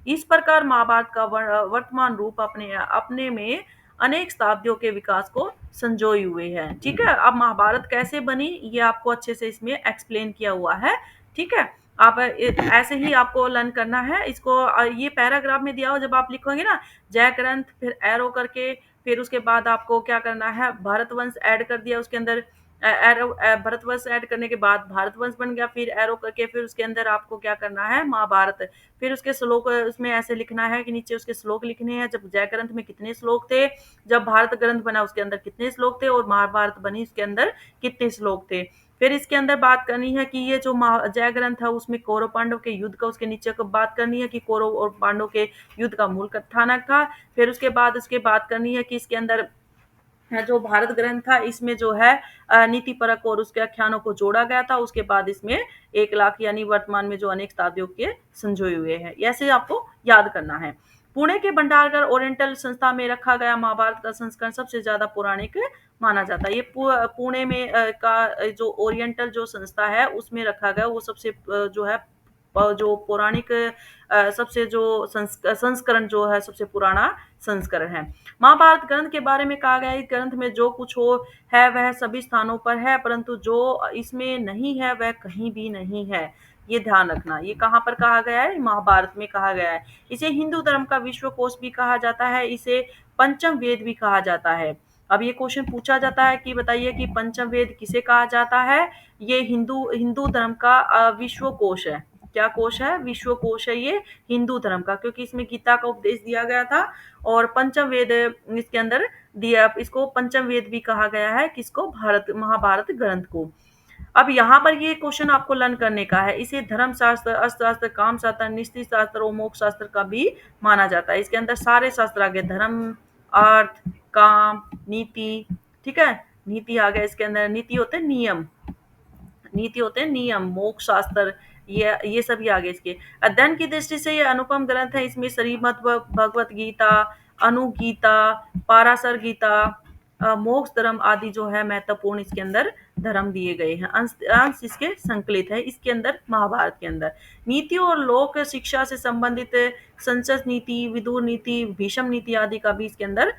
इस प्रकार महाभारत का वर्तमान रूप अपने अपने में अनेक शताब्दियों के विकास को संजोए हुए है। ठीक है, अब महाभारत कैसे बनी ये आपको अच्छे से इसमें एक्सप्लेन किया हुआ है। ठीक है, आप ऐसे ही आपको लर्न करना है इसको। ये पैराग्राफ में दिया हो, जब आप लिखोगे ना जय ग्रंथ, फिर एरो करके, फिर उसके बाद आपको क्या करना है, भारतवंश ऐड कर दिया उसके अंदर, एरो भारतवंश ऐड करने के बाद भारतवंश बन गया, फिर एरो करके फिर उसके अंदर आपको क्या करना है, महाभारत। फिर उसके श्लोक उसमें ऐसे लिखना है कि नीचे उसके श्लोक लिखने हैं, जब जय ग्रंथ में कितने श्लोक थे, जब भारत ग्रंथ बना उसके अंदर कितने श्लोक थे, और महाभारत बनी उसके अंदर कितने श्लोक थे। फिर इसके अंदर बात करनी है कि ये जो जय ग्रंथ था उसमें कौरव पांडव के युद्ध का, उसके नीचे को बात करनी है कि कौरव और पांडव के युद्ध का मूल कथानक था। फिर उसके बाद उसके बात करनी है कि इसके अंदर जो भारत ग्रंथ था इसमें जो है नीति परक और उसके आख्यानों को जोड़ा गया था। उसके बाद इसमें 1 लाख यानी वर्तमान में जो अनेक शताब्दियों के संजोए हुए हैं, ऐसे आपको याद करना है। पुणे के भंडारकर ओरिएंटल संस्था में रखा गया महाभारत का संस्करण सबसे ज्यादा पौराणिक माना जाता है। ये पुणे में का जो ओरिएंटल जो संस्था है उसमें रखा गया, वो सबसे जो है जो पौराणिक सबसे जो संस्करण जो है सबसे पुराना संस्करण है। महाभारत ग्रंथ के बारे में कहा गया है, इस ग्रंथ में जो कुछ हो है वह सभी स्थानों पर है, परंतु जो इसमें नहीं है वह कहीं भी नहीं है। ये ध्यान रखना। ये कहाँ पर कहा गया है? महाभारत में कहा गया है। इसे हिंदू धर्म का विश्वकोश भी कहा जाता है, इसे पंचम वेद भी कहा जाता है। अब ये क्वेश्चन पूछा जाता है कि बताइए कि पंचम वेद किसे कहा जाता है? ये हिंदू हिंदू धर्म का विश्वकोश है। क्या कोश है? विश्वकोश है ये हिंदू धर्म का, क्योंकि इसमें गीता का उपदेश दिया गया था और पंचम वेद इसके अंदर दिया। इसको पंचम वेद भी कहा गया है, किसको? भारत महाभारत ग्रंथ को। अब यहाँ पर ये क्वेश्चन आपको लर्न करने का है। इसे धर्म शास्त्र, अर्थशास्त्र, काम शास्त्र, निश्चित शास्त्र और मोक्ष शास्त्र का भी माना जाता है। इसके अंदर सारे शास्त्र आ गए, धर्म, अर्थ, काम, नीति, ठीक है। नीति आ गया, इसके अंदर नीति होते हैं नियम, नीति होते हैं नियम, मोक्ष शास्त्र, ये सभी आगे इसके। अध्ययन की दृष्टि से ये अनुपम ग्रंथ है। इसमें श्रीमद् भगवत गीता, अनुगीता, पाराशर गीता, मोक्ष धर्म आदि जो है महत्वपूर्ण इसके अंदर धर्म दिए गए हैं। अंश अंश इसके संकलित है इसके अंदर महाभारत के अंदर। नीति और लोक शिक्षा से संबंधित संचय नीति, विदुर नीति, भीष्म नीति आदि का भी इसके अंदर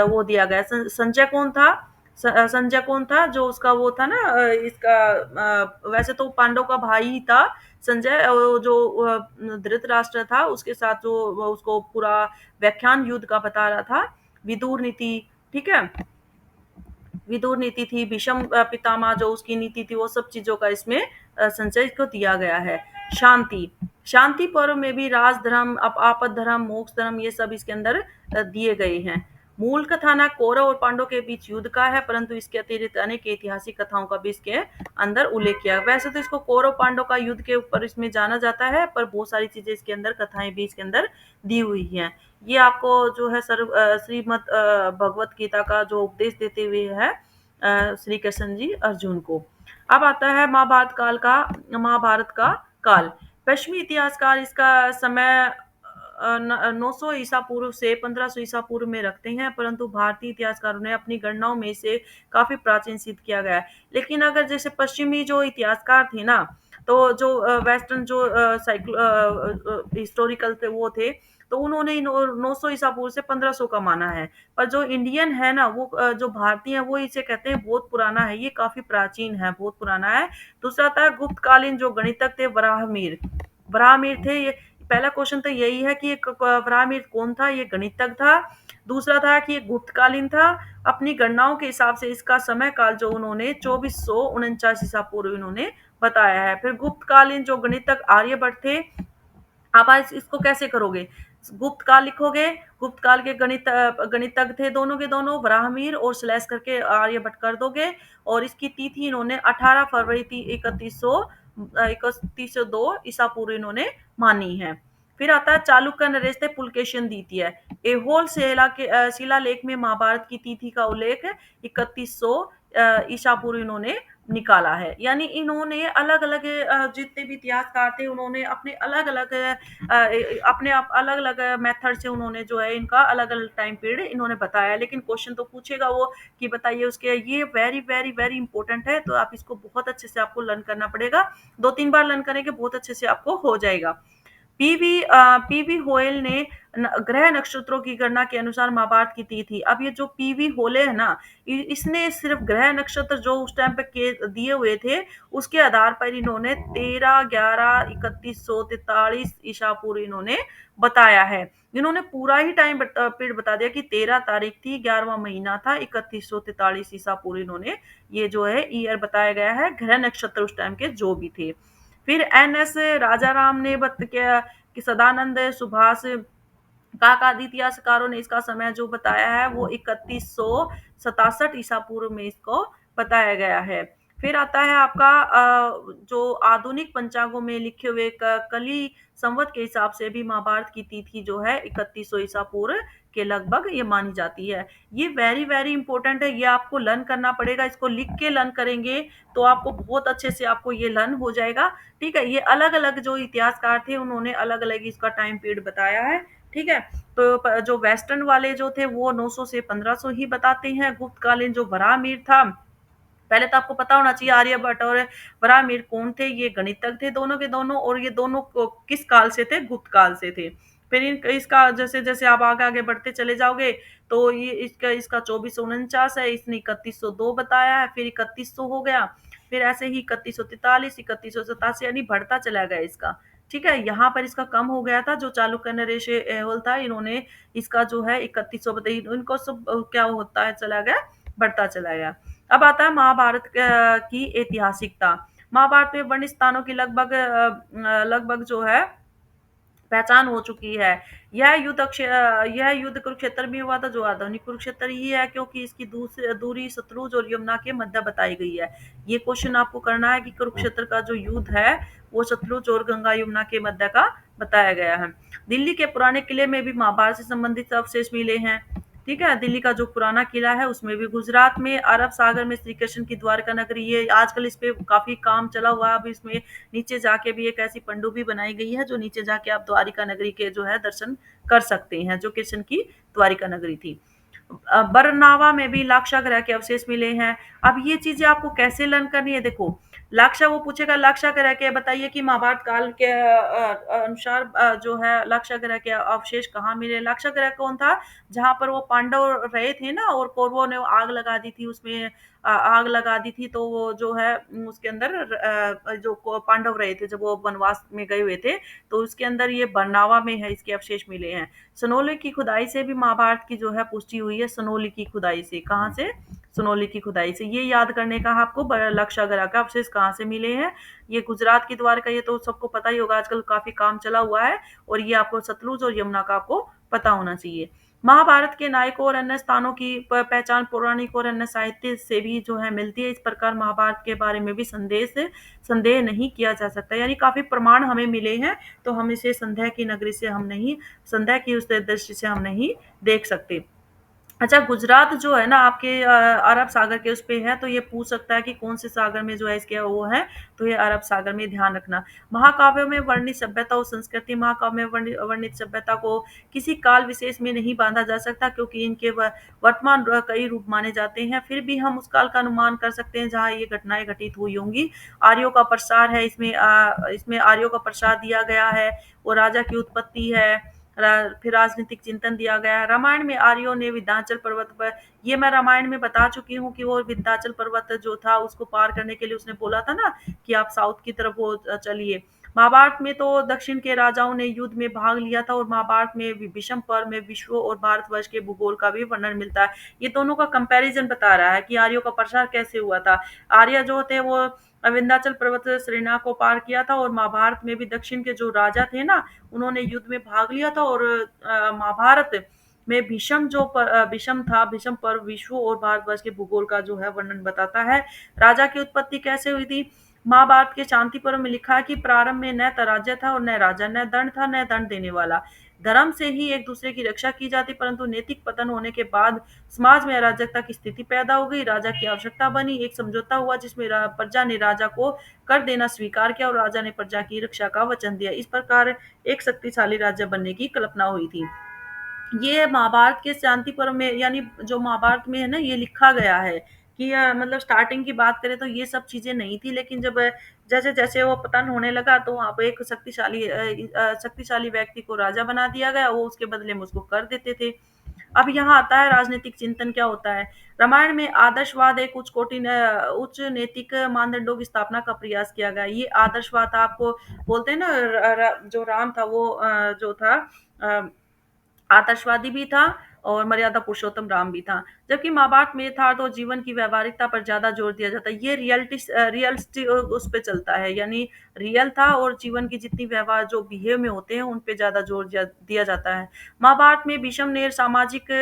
वो दिया गया। संजय कौन था? संजय कौन था? जो उसका वो था ना इसका वैसे तो पांडव का भाई ही था संजय, जो धृतराष्ट्र था उसके साथ जो वो उसको पूरा व्याख्यान युद्ध का बता रहा था। विदुर नीति, ठीक है, विदुर नीति थी, भीष्म पितामह जो उसकी नीति थी, वो सब चीजों का इसमें संचय को दिया गया है। शांति, शांति पर्व में भी राजधर्म, आपद धर्म, मोक्ष धर्म, ये सब इसके अंदर दिए गए हैं। मूल कथानक कौरव और पांडव के बीच युद्ध का है, परंतु इसके अतिरिक्त अनेक ऐतिहासिक कथाओं का भी इसके अंदर उल्लेख किया। वैसे तो इसको कौरव पांडव का युद्ध के ऊपर इसमें जाना जाता है, पर बहुत सारी चीजें इसके अंदर, कथाएं भी इसके अंदर दी हुई हैं। ये आपको जो है श्रीमद् भगवत गीता का जो उपदेश देते हुए है श्री कृष्ण जी अर्जुन को। अब आता है महाभारत का काल। पश्चिमी इतिहासकार इसका समय 900 ईसा पूर्व से 1500 ईसा पूर्व में रखते हैं, परंतु भारतीय इतिहासकारों ने अपनी गणनाओं में इसे काफी प्राचीन सिद्ध किया गया है। लेकिन अगर जैसे पश्चिमी जो इतिहासकार थे ना, तो जो वेस्टर्न जो हिस्टोरिकल थे वो थे, तो उन्होंने 900 ईसा पूर्व से 1500 का माना है। पर जो इंडियन है ना, वो जो भारतीय है वो इसे कहते हैं बहुत पुराना है, ये काफी प्राचीन है, बहुत पुराना है। दूसरा था गुप्तकालीन जो गणितज्ञ थे वराहमिर, वराहमिर थे ये। पहला क्वेश्चन तो यही है कि वराहमिर कौन था? ये गणितज्ञ था। दूसरा था कि ये गुप्तकालीन था। अपनी गणनाओं के हिसाब से इसका समय काल जो उन्होंने 2449 ईसा पूर्व इन्होंने बताया है। फिर गुप्तकालीन जो गणितज्ञ आर्यभट्ट थे। आप आज इसको कैसे करोगे? गुप्त काल लिखोगे, गुप्त काल के गणितज्ञ थे दोनों के दोनों, वराहमिर और स्लैश करके आर्यभट्ट कर दोगे। और इसकी तिथि इन्होंने 18 फरवरी 3102 ईसा पूर्व इन्होंने मानी है। फिर आता है चालुक्य नरेश थे पुलकेशिन द्वितीय। एहोल शिलालेख में महाभारत की तिथि का उल्लेख 3100 ईसा पूर्व इन्होंने निकाला है। यानी इन्होंने अलग अलग जितने भी इतिहासकार थे उन्होंने अपने अलग अलग अपने आप अलग अलग मेथड से उन्होंने जो है इनका अलग अलग टाइम पीरियड इन्होंने बताया। लेकिन क्वेश्चन तो पूछेगा वो कि बताइए उसके, ये वेरी वेरी वेरी इंपॉर्टेंट है, तो आप इसको बहुत अच्छे से आपको लर्न करना पड़ेगा। 2-3 बार लर्न करेंगे बहुत अच्छे से आपको हो जाएगा। पीवी होयल ने ग्रह नक्षत्रों की गणना के अनुसार महाभारत की तिथि। अब ये जो पीवी होले है ना, इसने सिर्फ ग्रह नक्षत्र जो उस टाइम पे दिए हुए थे उसके आधार पर इन्होंने 13/11/3143 ईसा पूर्व इन्होंने बताया है। इन्होंने पूरा ही टाइम पीरियड बता दिया कि 13 तारीख थी, 11वां महीना था, 3143 ईसा पूर्व इन्होंने ये जो है ईयर बताया गया है, ग्रह नक्षत्र उस टाइम के जो भी थे। फिर एन.एस. राजाराम ने बत किया कि सदानंद सुभाष काका आदि इतिहासकारों ने इसका समय जो बताया है वो 3167 ईसा पूर्व में इसको बताया गया है। फिर आता है आपका जो आधुनिक पंचांगों में लिखे हुए कली संवत के हिसाब से भी महाभारत की तिथि जो है 3100 ईसा पूर्व के लगभग ये मानी जाती है। ये वेरी वेरी इंपॉर्टेंट है, ये आपको लर्न करना पड़ेगा। इसको लिख के लर्न करेंगे तो आपको बहुत अच्छे से आपको ये लर्न हो जाएगा। ठीक है, ये अलग अलग जो इतिहासकार थे उन्होंने अलग अलग इसका टाइम पीरियड बताया है। ठीक है? तो जो वेस्टर्न वाले जो थे वो 900 से 1500 ही बताते हैं। गुप्तकालीन जो वराहमिहिर था, पहले तो आपको पता होना चाहिए आर्यभट्ट और वराहमिहिर कौन थे। ये गणितज्ञ थे दोनों के दोनों, और ये दोनों किस काल से थे? गुप्त काल से थे। फिर इसका जैसे जैसे आप आगे आगे बढ़ते चले जाओगे तो ये इसका इसका 2449 है, इसने 3102 बताया है, फिर 3100 हो गया, फिर ऐसे ही 3143, 3187, यानी बढ़ता चला गया इसका। ठीक है, यहाँ पर इसका कम हो गया था। जो चालुक्य नरेश ऐहोल था, इन्होंने इसका जो है 3100 बताई, इनको सब क्या होता है चला गया, बढ़ता चला गया। अब आता है महाभारत की ऐतिहासिकता। महाभारत में वर्णित स्थानों की लगभग जो है पहचान हो चुकी है। यह युद्ध कुरुक्षेत्र में हुआ था, जो आधुनिक कुरुक्षेत्र ही है, क्योंकि इसकी दूरी सतलुज और यमुना के मध्य बताई गई है। ये क्वेश्चन आपको करना है कि कुरुक्षेत्र का जो युद्ध है वो सतलुज और गंगा यमुना के मध्य का बताया गया है। दिल्ली के पुराने किले में भी महाभारत से संबंधित अवशेष मिले हैं। ठीक है, दिल्ली का जो पुराना किला है उसमें भी, गुजरात में अरब सागर में श्री कृष्ण की द्वारका नगरी, ये आजकल इस पे काफी काम चला हुआ है। अब इसमें नीचे जाके भी एक ऐसी पनडुब्बी बनाई गई है, जो नीचे जाके आप द्वारिका नगरी के जो है दर्शन कर सकते हैं, जो कृष्ण की द्वारिका नगरी थी। बरनावा में भी लाक्षा ग्रह के अवशेष मिले हैं। अब ये चीजें आपको कैसे लर्न करनी है, देखो लाक्षा, वो पूछेगा लाक्षा ग्रह के बताइए कि महाभारत काल के अनुसार जो है लाक्षा ग्रह के अवशेष कहाँ मिले। लाक्षा ग्रह कौन था? जहां पर वो पांडव रहे थे ना, और कौरवों ने आग लगा दी थी उसमें, आग लगा दी थी, तो वो जो है उसके अंदर जो पांडव रहे थे जब वो वनवास में गए हुए थे, तो उसके अंदर ये बरनावा में है, इसके अवशेष मिले हैं। सनोली की खुदाई से भी महाभारत की जो है पुष्टि हुई है। सनोली की खुदाई से, कहाँ से? सनोली की खुदाई से। ये याद करने का आपको, लक्षागरा का अवशेष कहाँ से मिले हैं। ये गुजरात की द्वारका, ये तो सबको पता ही होगा, आजकल काफी काम चला हुआ है। और ये आपको सतलुज और यमुना का आपको पता होना चाहिए। महाभारत के नायकों और अन्य स्थानों की पहचान पौराणिक और अन्य साहित्य से भी जो है मिलती है। इस प्रकार महाभारत के बारे में भी संदेह नहीं किया जा सकता, यानी काफी प्रमाण हमें मिले हैं, तो हम इसे संदेह की नगरी से हम नहीं, संदेह की उस दृष्टि से हम नहीं देख सकते। अच्छा, गुजरात जो है ना आपके अरब सागर के उस पे है, तो ये पूछ सकता है कि कौन से सागर में जो है इसके वो है, तो ये अरब सागर में, ध्यान रखना। महाकाव्यों में वर्णित सभ्यता और संस्कृति, महाकाव्य में वर्णित सभ्यता को किसी काल विशेष में नहीं बांधा जा सकता, क्योंकि इनके वर्तमान कई रूप माने जाते हैं। फिर भी हम उस काल का अनुमान कर सकते हैं जहाँ ये घटनाएं घटित हुई होंगी। आर्यों का प्रसार है इसमें, इसमें आर्यों का प्रसार दिया गया है, और राजा की उत्पत्ति है, फिर राजनीतिक चिंतन दिया गया है। रामायण में आर्यों ने विंध्याचल पर्वत पर, ये मैं रामायण में बता चुकी हूँ कि वो विंध्याचल पर्वत जो था उसको पार करने के लिए उसने बोला था ना कि आप साउथ की तरफ वो चलिए। महाभारत में तो दक्षिण के राजाओं ने युद्ध में भाग लिया था, और महाभारत में विषम पर्व में विश्व और भारतवर्ष के भूगोल का भी वर्णन मिलता है। ये दोनों का कंपैरिजन बता रहा है कि आर्यों का प्रसार कैसे हुआ था। आर्य जो थे वो विंध्याचल पर्वत श्रेणी को पार किया था, और महाभारत में भी दक्षिण के जो राजा थे ना, उन्होंने युद्ध में भाग लिया था। और महाभारत में भीषम था, भीषम पर्व विश्व और भारतवर्ष के भूगोल का जो है वर्णन बताता है। राजा की उत्पत्ति कैसे हुई थी? महाभारत के शांति पर्व में लिखा है कि प्रारंभ में न तो राज्य था और न राजा, न दंड था न दंड देने वाला। धर्म से ही एक दूसरे की रक्षा की जाती, परंतु नैतिक पतन होने के बाद समाज में अराजकता की स्थिति पैदा हो गई। राजा की आवश्यकता बनी, एक समझौता हुआ जिसमें प्रजा ने राजा को कर देना स्वीकार किया, और राजा ने प्रजा की रक्षा का वचन दिया। इस प्रकार एक शक्तिशाली राज्य बनने की कल्पना हुई थी। ये महाभारत के शांति पर्व में, यानी जो महाभारत में है ना, ये लिखा गया है कि मतलब स्टार्टिंग की बात करें तो ये सब चीजें नहीं थी, लेकिन जब जैसे जैसे वो पतन होने लगा तो वहां पे एक शक्तिशाली व्यक्ति को राजा बना दिया गया, वो उसके बदले में उसको कर देते थे। अब यहाँ आता है राजनीतिक चिंतन क्या होता है। रामायण में आदर्शवाद एक उच्च नैतिक मानदंडों की स्थापना का प्रयास किया गया। ये आदर्शवाद आपको बोलते हैं ना, जो राम था वो जो था अ, आदर्शवादी भी था, और मर्यादा पुरुषोत्तम राम भी था। जबकि महाभारत में था तो जीवन की व्यवहारिकता पर ज्यादा जोर दिया जाता है। ये रियलिस्टी उस पे चलता है, यानी रियल था, और जीवन की जितनी व्यवहार जो बिहेव में होते हैं उन पे ज्यादा जोर दिया जाता है। महाभारत में भीष्म ने सामाजिक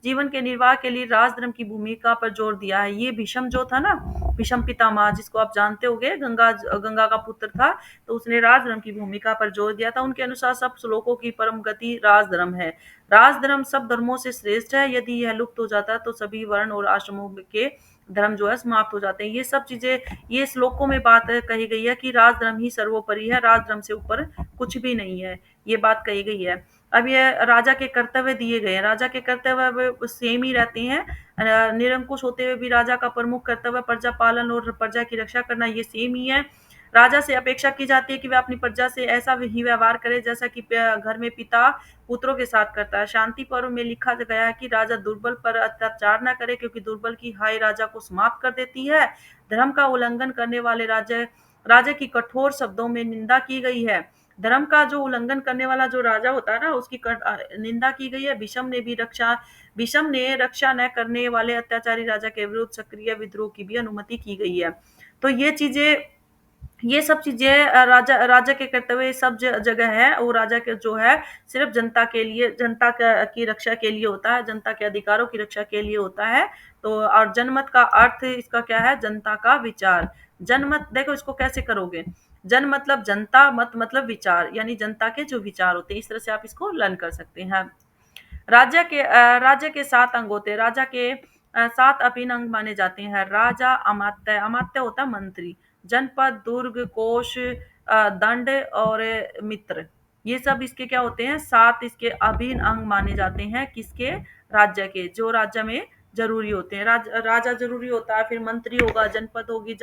जीवन के निर्वाह के लिए राजधर्म की भूमिका पर जोर दिया है। ये भीष्म जो था ना, भीष्म पितामह, जिसको आप जानते होंगे, गंगा गंगा का पुत्र था, तो उसने राजधर्म की भूमिका पर जोर दिया था। उनके अनुसार सब श्लोकों की परम गति राजधर्म है। राजधर्म सब धर्मों से श्रेष्ठ है। यदि यह लुप्त हो जाता है तो सभी वर्ण और आश्रमों के धर्म जो है समाप्त हो जाते हैं। ये सब चीजें, ये श्लोकों में बात कही गई है कि राजधर्म ही सर्वोपरि है, राजधर्म से ऊपर कुछ भी नहीं है, ये बात कही गई है। अब ये राजा के कर्तव्य दिए गए हैं। राजा के कर्तव्य अब सेम ही रहते हैं। निरंकुश होते हुए भी राजा का प्रमुख कर्तव्य प्रजा पालन और प्रजा की रक्षा करना ये सेम ही है। राजा से अपेक्षा की जाती है कि वह अपनी प्रजा से ऐसा ही व्यवहार करे जैसा कि घर में पिता पुत्रों के साथ करता है। शांति पर्व में लिखा गया है कि राजा दुर्बल पर अत्याचार न करे, क्योंकि दुर्बल की हाय राजा को समाप्त कर देती है। धर्म का उल्लंघन करने वाले राजा राजा की कठोर शब्दों में निंदा की गई है। धर्म का जो उल्लंघन करने वाला जो राजा होता है ना, उसकी निंदा की गई है। भीषम ने रक्षा न करने वाले अत्याचारी राजा के विरुद्ध सक्रिय विद्रोह की भी अनुमति की गई है। तो ये सब चीजें राजा राजा के कर्तव्य सब जगह है। वो राजा के जो है सिर्फ जनता के लिए, की रक्षा के लिए होता है, जनता के अधिकारों की रक्षा के लिए होता है। तो और जनमत का अर्थ इसका क्या है? जनता का विचार। जनमत देखो इसको कैसे करोगे? जन मतलब जनता, मत मतलब विचार, यानी जनता के जो विचार होते हैं। इस तरह से आप इसको लर्न कर सकते हैं। राज्य के 7 अंग होते हैं। राजा के 7 अभिन्न अंग माने जाते हैं। राजा, अमात्य, अमात्य होता है मंत्री, जनपद, दुर्ग, कोष, दंड और मित्र। ये सब इसके क्या होते हैं? 7 इसके अभिन्न अंग माने जाते हैं। किसके? राज्य के, जो राज्य में जरूरी होते हैं। राजा जरूरी होता है, फिर मंत्री होगा, जनपद होगी,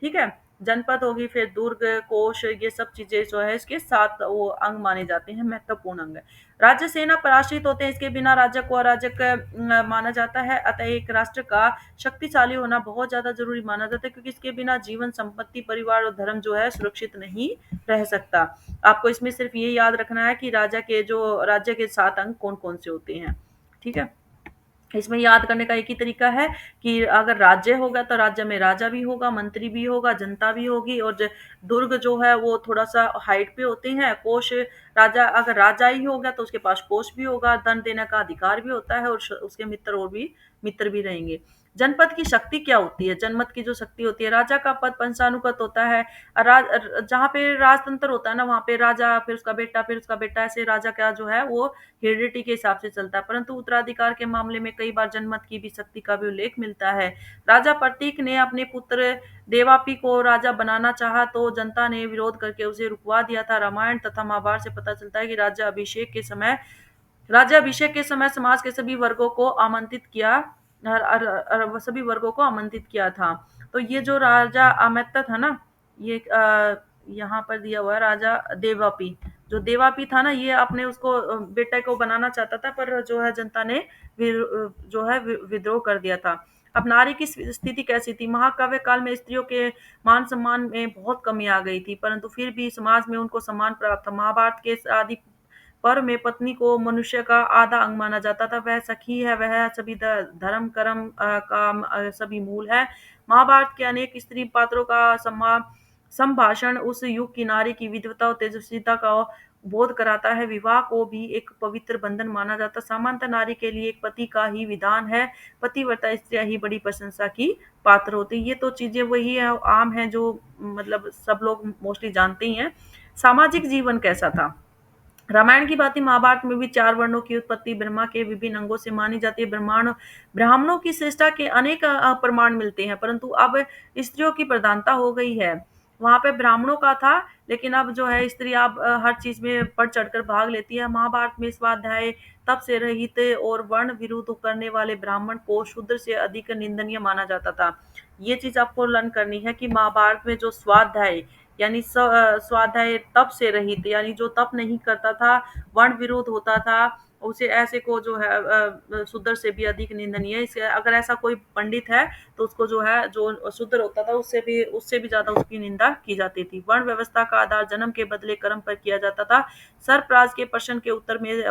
ठीक है, जनपद होगी, फिर दुर्ग, कोष, ये सब चीजें जो है इसके 7 वो अंग माने जाते हैं, महत्वपूर्ण अंग है। राज्य सेना पराश्रित होते हैं, इसके बिना राज्य को अराजक माना जाता है। अतः एक राष्ट्र का शक्तिशाली होना बहुत ज्यादा जरूरी माना जाता है, क्योंकि इसके बिना जीवन, संपत्ति, परिवार और धर्म जो है सुरक्षित नहीं रह सकता। आपको इसमें सिर्फ ये याद रखना है कि राज्य के 7 अंग कौन कौन से होते हैं। ठीक है, इसमें याद करने का एक ही तरीका है कि अगर राज्य होगा तो राज्य में राजा भी होगा, मंत्री भी होगा, जनता भी होगी, और दुर्ग जो है वो थोड़ा सा हाइट पे होते हैं। कोष, राजा अगर राजा ही होगा तो उसके पास कोष भी होगा, दंड देने का अधिकार भी होता है, और उसके मित्र भी रहेंगे। जनपद की शक्ति क्या होती है? जनमत की जो शक्ति होती है, राजा का पद पंचानुगत होता है। जहाँ पे राजतंत्र होता है ना, वहाँ पे राजा, फिर उसका बेटा, फिर उसका बेटा, ऐसे राजा का जो है वो हेरिडिटी के हिसाब से चलता है। परंतु उत्तराधिकार के मामले में कई बार जनमत की भी शक्ति का भी उल्लेख मिलता है। राजा प्रतीक ने अपने पुत्र देवापी को राजा बनाना चाहा, तो जनता ने विरोध करके उसे रुकवा दिया था। रामायण तथा महाभारत से पता चलता है कि राज्याभिषेक के समय समाज के सभी वर्गों को आमंत्रित किया था। तो ये जो राजा अमित्य था ना, ये यहाँ पर दिया हुआ है, राजा देवापी। जो देवापी था ना, ये अपने उसको बेटे को बनाना चाहता था, पर जो है जनता ने जो है विद्रोह कर दिया था। अब नारी की स्थिति कैसी थी? महाकाव्य काल में स्त्रियों के मान सम्मान में बहुत कमी आ गई थी, परंतु फिर भी समाज में उनको सम्मान प्राप्त था। महाभारत के आदि पर्व में पत्नी को मनुष्य का आधा अंग माना जाता था। वह सखी है, वह सभी धर्म कर्म का सभी मूल है। महाभारत के अनेक स्त्री पात्रों का संभाषण उस युग की नारी की विधवता और तेजस्विता का बोध कराता है। विवाह को भी एक पवित्र बंधन माना जाता है। सामान्यतः नारी के लिए एक पति का ही विधान है। पतिव्रता स्त्रियां ही बड़ी प्रशंसा की पात्र होती है। ये तो चीजें वही है, आम है, जो मतलब सब लोग मोस्टली जानते ही हैं। सामाजिक जीवन कैसा था? रामायण की भांति महाभारत में भी 4 वर्णों की उत्पत्ति ब्रह्मा के विभिन्न अंगों से मानी जाती है। ब्राह्मणों की श्रेष्ठता के अनेक प्रमाण मिलते हैं, परंतु अब स्त्रियों की प्रधानता हो गई है। वहां पे ब्राह्मणों का था, लेकिन अब जो है स्त्री अब हर चीज में बढ़ चढ़कर भाग लेती है। महाभारत में स्वाध्याय तप से रहित और वर्ण विरुद्ध करने वाले ब्राह्मण को शूद्र से अधिक निंदनीय माना जाता था। ये चीज आपको लर्न करनी है कि महाभारत में जो स्वाध्याय, यानी स्वाध्याय तप से रहित, यानी जो तप नहीं करता था, वर्ण विरोध होता था, उसे ऐसे को जो है शूद्र से भी अधिक निंदनीय है। इसे अगर ऐसा कोई पंडित है तो उसको जो है, जो शूद्र होता था, उससे भी ज्यादा उसकी निंदा की जाती थी। वर्ण व्यवस्था का आधार जन्म के बदले कर्म पर किया जाता था। सर्पराज के प्रश्न के उत्तर में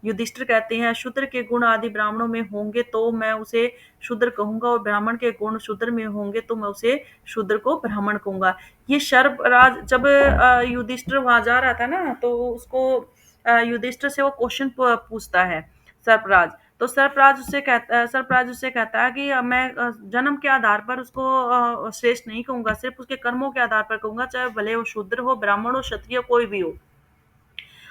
युधिष्ठिर कहते हैं, शूद्र के गुण आदि ब्राह्मणों में होंगे तो मैं उसे शूद्र कहूंगा, और ब्राह्मण के गुण शूद्र में होंगे तो मैं उसे शूद्र को ब्राह्मण कहूंगा। ये सर्पराज जब युधिष्ठिर वहां जा रहा था ना, तो उसको युधिष्ठिर से वो क्वेश्चन पूछता है सर्पराज। तो सर्पराज उससे कहता है कि मैं जन्म के आधार पर उसको श्रेष्ठ नहीं कहूंगा, सिर्फ उसके कर्मों के आधार पर कहूंगा, चाहे भले वो शूद्र हो, ब्राह्मण हो, क्षत्रिय, कोई भी हो।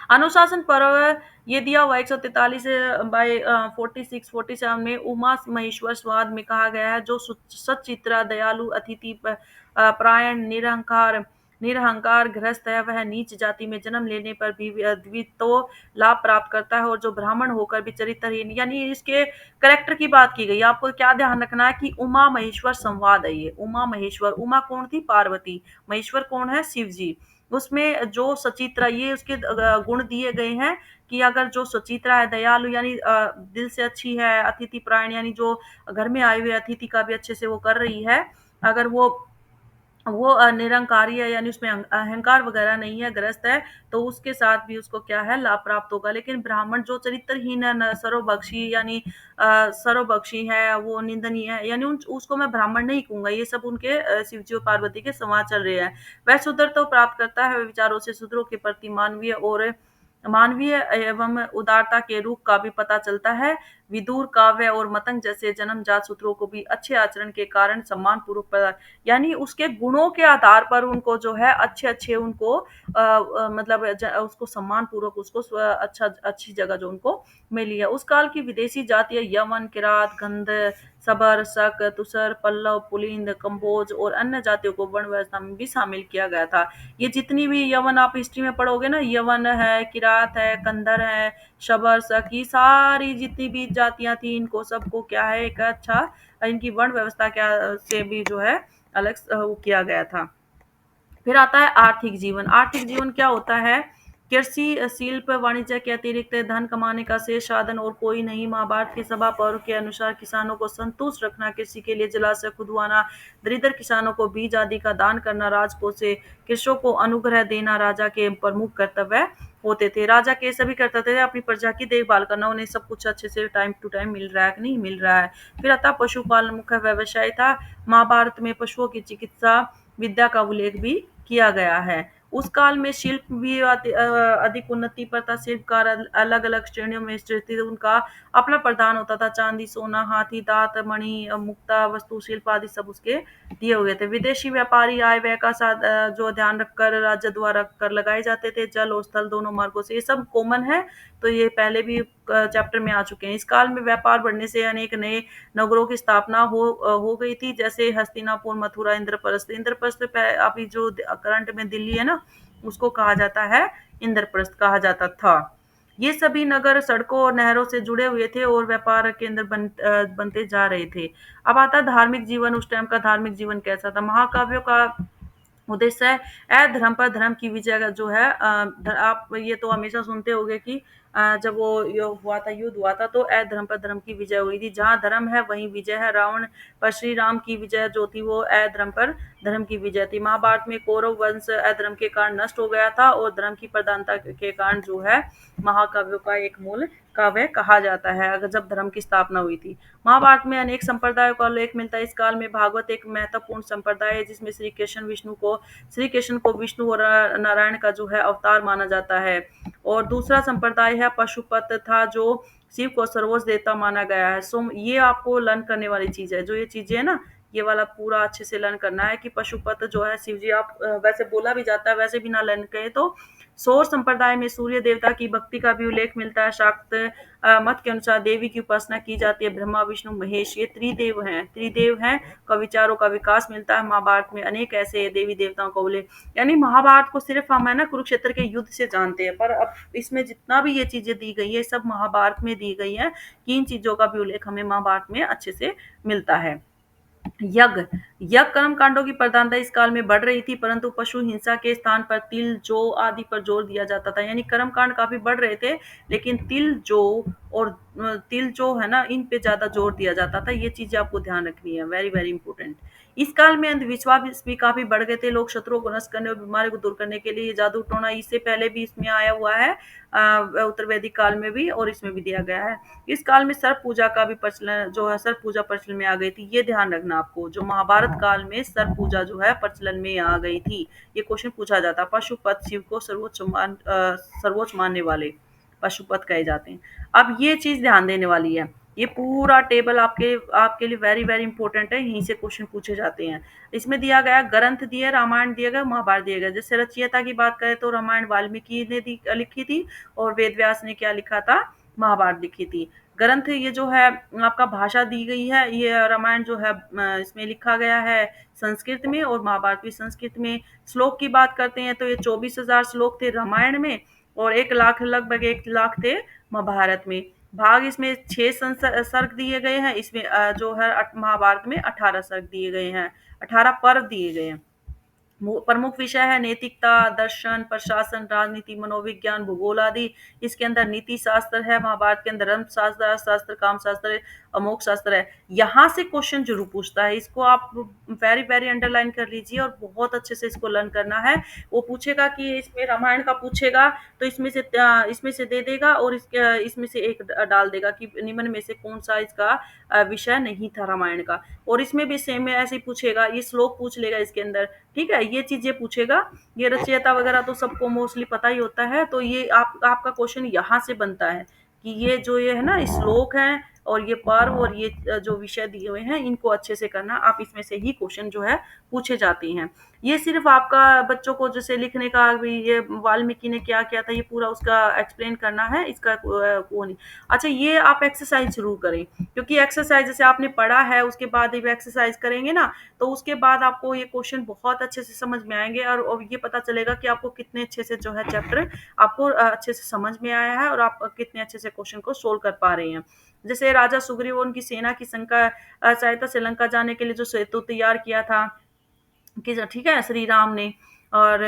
अनुशासन पर्व ये दिया हुआ 143 बाय 46-47 में उमा महेश्वर स्वाद में कहा गया है, जो सच्चित्रा, दयालु, अतिथि परायण, निरहंकार, निरहंकार गृहस्थ है वह नीच जाति में जन्म लेने पर भी द्वितो लाभ प्राप्त करता है, और जो ब्राह्मण होकर भी चरित्रहीन, यानी इसके करेक्टर की बात की गई है। आपको क्या ध्यान रखना है कि उमा महेश्वर संवाद है ये, उमा महेश्वर। उमा कौन थी? पार्वती। महेश्वर कौन है? शिव जी। उसमें जो सचित्रा, ये उसके गुण दिए गए हैं कि अगर जो सुचित्रा है, दयालु यानी दिल से अच्छी है, अतिथि परायण यानी जो घर में आए हुए अतिथि का भी अच्छे से वो कर रही है, अगर वो निरंकारी है यानी उसमें अहंकार वगैरह नहीं है, ग्रस्त है, तो उसके साथ भी उसको क्या है? लाभ प्राप्त होगा। लेकिन ब्राह्मण जो चरित्रहीन है, सर्वभक्षी यानी सर्वभक्षी है, वो निंदनीय है, यानी उसको मैं ब्राह्मण नहीं कहूंगा। ये सब उनके शिव जी और पार्वती के संवाद चल रहे हैं। वह सुधर तो प्राप्त करता है, वह विचारों से शूद्रों के प्रति मानवीय एवं उदारता के रूप का भी पता चलता है। विदुर, काव्य और मतंग जैसे जन्मजात सूत्रों को भी अच्छे आचरण के कारण सम्मान पूर्वक, यानी उसके गुणों के आधार पर उनको जो है अच्छे अच्छे उनको मतलब उसको सम्मान पूर्वक उसको अच्छा अच्छी जगह जो उनको मिली है। उस काल की विदेशी जातियां यवन, किरात, गंध, सबर, शक, तुसर, पल्लव, पुलिंद, कंबोज और अन्य जातियों को वर्ण व्यवस्था में भी शामिल किया गया था। ये जितनी भी यवन आप हिस्ट्री में पढ़ोगे ना, यवन है, किरात है, कंधर है, शबर, शक, ये सारी जितनी भी जातियां थी, इनको सबको क्या है एक अच्छा इनकी वर्ण व्यवस्था क्या से भी जो है अलग वो किया गया था। फिर आता है आर्थिक जीवन। आर्थिक जीवन क्या होता है? कृषि, शिल्प, वाणिज्य के अतिरिक्त धन कमाने का शेष साधन और कोई नहीं। महाभारत के सभा पर्व के अनुसार किसानों को संतुष्ट रखना, कृषि के लिए जलाशय खुदवाना, दरिद्र किसानों को बीज आदि का दान करना, राजकोष से कृषकों को अनुग्रह देना राजा के प्रमुख कर्तव्य होते थे। राजा के सभी कर्तव्य थे अपनी प्रजा की देखभाल करना, उन्हें सब कुछ अच्छे से टाइम टू टाइम मिल रहा है कि नहीं मिल रहा है। फिर आता पशुपालन मुख्य व्यवसाय था। महाभारत में पशुओं की चिकित्सा विद्या का उल्लेख भी किया गया है। उस काल में शिल्प भी अधिक उन्नति पर था। शिल्पकार अलग अलग श्रेणियों में स्थित थे, उनका अपना प्रदान होता था। चांदी, सोना, हाथी दांत, मणि, मुक्ता वस्तु शिल्प आदि सब उसके दिए हुए थे। विदेशी व्यापारी आय व्यय का जो ध्यान रखकर राज्य द्वारा कर लगाए जाते थे, जल और स्थल दोनों मार्गों से। ये सब कॉमन है, तो ये पहले भी चैप्टर में आ चुके हैं। इस काल में व्यापार बढ़ने से अनेक नए नगरों की स्थापना हो गई थी, जैसे हस्तिनापुर, मथुरा, इंद्रप्रस्थ। इंद्रप्रस्थ अभी जो करंट में दिल्ली है ना, उसको कहा जाता है इंद्रप्रस्थ कहा जाता था। ये सभी नगर सड़कों और नहरों से जुड़े हुए थे और व्यापार केंद्र बनते जा रहे थे। अब आता है धार्मिक जीवन। उस टाइम का धार्मिक जीवन कैसा था? महाकाव्यों का उद्देश्य है अधर्म पर धर्म की विजय का जो है आप ये तो हमेशा सुनते होंगे कि जब वो हुआ था, युद्ध हुआ था, तो अधर्म पर धर्म की विजय हुई थी। जहाँ धर्म है वहीं विजय है। रावण पर श्री राम की विजय जो थी वो अधर्म पर धर्म की विजय थी। महाभारत में कौरव वंश अधर्म के कारण नष्ट हो गया था और धर्म की प्रधानता के कारण जो है महाकाव्यों का एक मूल काव्य कहा जाता है, अगर जब धर्म की स्थापना हुई थी। महाभारत में अनेक संप्रदायों का उल्लेख मिलता है। इस काल में भागवत एक महत्वपूर्ण संप्रदाय है, जिसमें श्री कृष्ण को विष्णु और नारायण का जो है अवतार माना जाता है। और दूसरा संप्रदाय है पशुपत था, जो शिव को सर्वोच्च देवता माना गया है। सो ये आपको लर्न करने वाली चीज है, जो ये चीजें है ना, ये वाला पूरा अच्छे से लर्न करना है कि पशुपत जो है शिव जी। आप वैसे बोला भी जाता है, वैसे भी ना लर्न कहे तो सौर संप्रदाय में सूर्य देवता की भक्ति का भी उल्लेख मिलता है। शाक्त मत के अनुसार देवी की उपासना की जाती है। ब्रह्मा, विष्णु, महेश ये त्रिदेव हैं का विचारों का विकास मिलता है। महाभारत में अनेक ऐसे देवी देवताओं का उल्लेख, यानी महाभारत को सिर्फ हम है ना कुरुक्षेत्र के युद्ध से जानते हैं, पर अब इसमें जितना भी ये चीजें दी गई है सब महाभारत में दी गई है, कि इन चीजों का भी उल्लेख हमें महाभारत में अच्छे से मिलता है। यज्ञ यज्ञ कर्म कांडों की प्रधानता इस काल में बढ़ रही थी, परंतु पशु हिंसा के स्थान पर तिल, जौ आदि पर जोर दिया जाता था। यानी कर्म कांड काफी बढ़ रहे थे, लेकिन तिल, जौ और तिल जो है ना, इन पे ज्यादा जोर दिया जाता था। ये चीजें आपको ध्यान रखनी है, वेरी वेरी इंपॉर्टेंट। इस काल में अंधविश्वास भी काफी बढ़ गए थे। लोग शत्रुओं को नष्ट करने और बीमारी को दूर करने के लिए जादू टोना, इससे पहले भी इसमें आया हुआ है उत्तर वैदिक काल में भी, और इसमें भी दिया गया है। इस काल में सर्प पूजा का भी प्रचलन जो है, सर्प पूजा प्रचलन में आ गई थी। ये ध्यान रखना आपको, जो महाभारत काल में सर्प पूजा जो है प्रचलन में आ गई थी। ये क्वेश्चन पूछा जाता। पशुपत शिव को सर्वोच्च मानने वाले पशुपत कहे जाते हैं। अब ये चीज ध्यान देने वाली है, ये पूरा टेबल आपके आपके लिए वेरी वेरी इंपॉर्टेंट है, यहीं से क्वेश्चन पूछे जाते हैं। इसमें दिया गया ग्रंथ दिए, रामायण दिया गया, महाभारत दिया गया। जैसे रचयिता की बात करें तो रामायण वाल्मीकि ने लिखी थी, और वेद व्यास ने क्या लिखा था? महाभारत लिखी थी। ग्रंथ ये जो है आपका भाषा दी गई है, ये रामायण जो है इसमें लिखा गया है संस्कृत में और महाभारत भी संस्कृत में। श्लोक की बात करते हैं तो ये 24,000 श्लोक थे रामायण में और 1 लाख लगभग 1 लाख थे महाभारत में। भाग इसमें 6 सर्ग दिए गए हैं, इसमें जो है महाभारत में 18 सर्ग दिए गए हैं, 18 पर्व दिए गए हैं। प्रमुख विषय है नैतिकता, दर्शन, प्रशासन, राजनीति, मनोविज्ञान, भूगोल आदि। इसके अंदर नीति शास्त्र है, महाभारत के अंदर धर्म शास्त्र, अर्थशास्त्र, काम शास्त्र, अमोघ शास्त्र है। यहाँ से क्वेश्चन जरूर पूछता है, इसको आप वेरी वेरी अंडरलाइन कर लीजिए और बहुत अच्छे से इसको लर्न करना है। वो पूछेगा कि इसमें रामायण का पूछेगा तो इसमें से दे देगा और इसमें से एक डाल देगा कि निम्न में से कौन सा इसका विषय नहीं था रामायण का। और इसमें भी सेम ऐसे ही पूछेगा, ये श्लोक पूछ लेगा इसके अंदर, ठीक है, ये चीजें पूछेगा। ये रचयिता वगैरह तो सबको मोस्टली पता ही होता है, तो ये आपका क्वेश्चन यहाँ से बनता है कि ये है ना श्लोक है और ये पर्व और ये जो विषय दिए हुए हैं इनको अच्छे से करना। आप इसमें से ही क्वेश्चन जो है पूछे जाते हैं। ये सिर्फ आपका बच्चों को जैसे लिखने का भी, ये वाल्मीकि ने क्या किया था ये पूरा उसका एक्सप्लेन करना है, इसका वो नहीं। अच्छा, ये आप एक्सरसाइज जरूर करें, क्योंकि एक्सरसाइज जैसे आपने पढ़ा है उसके बाद जब एक्सरसाइज करेंगे ना तो उसके बाद आपको ये क्वेश्चन बहुत अच्छे से समझ में आएंगे और ये पता चलेगा कि आपको कितने अच्छे से जो है चैप्टर आपको अच्छे से समझ में आया है और आप कितने अच्छे से क्वेश्चन को सोल्व कर पा रहे हैं। जैसे राजा सुग्रीव उनकी सेना की सहायता से लंका जाने के लिए जो सेतु तैयार किया था कि ठीक है श्री राम ने। और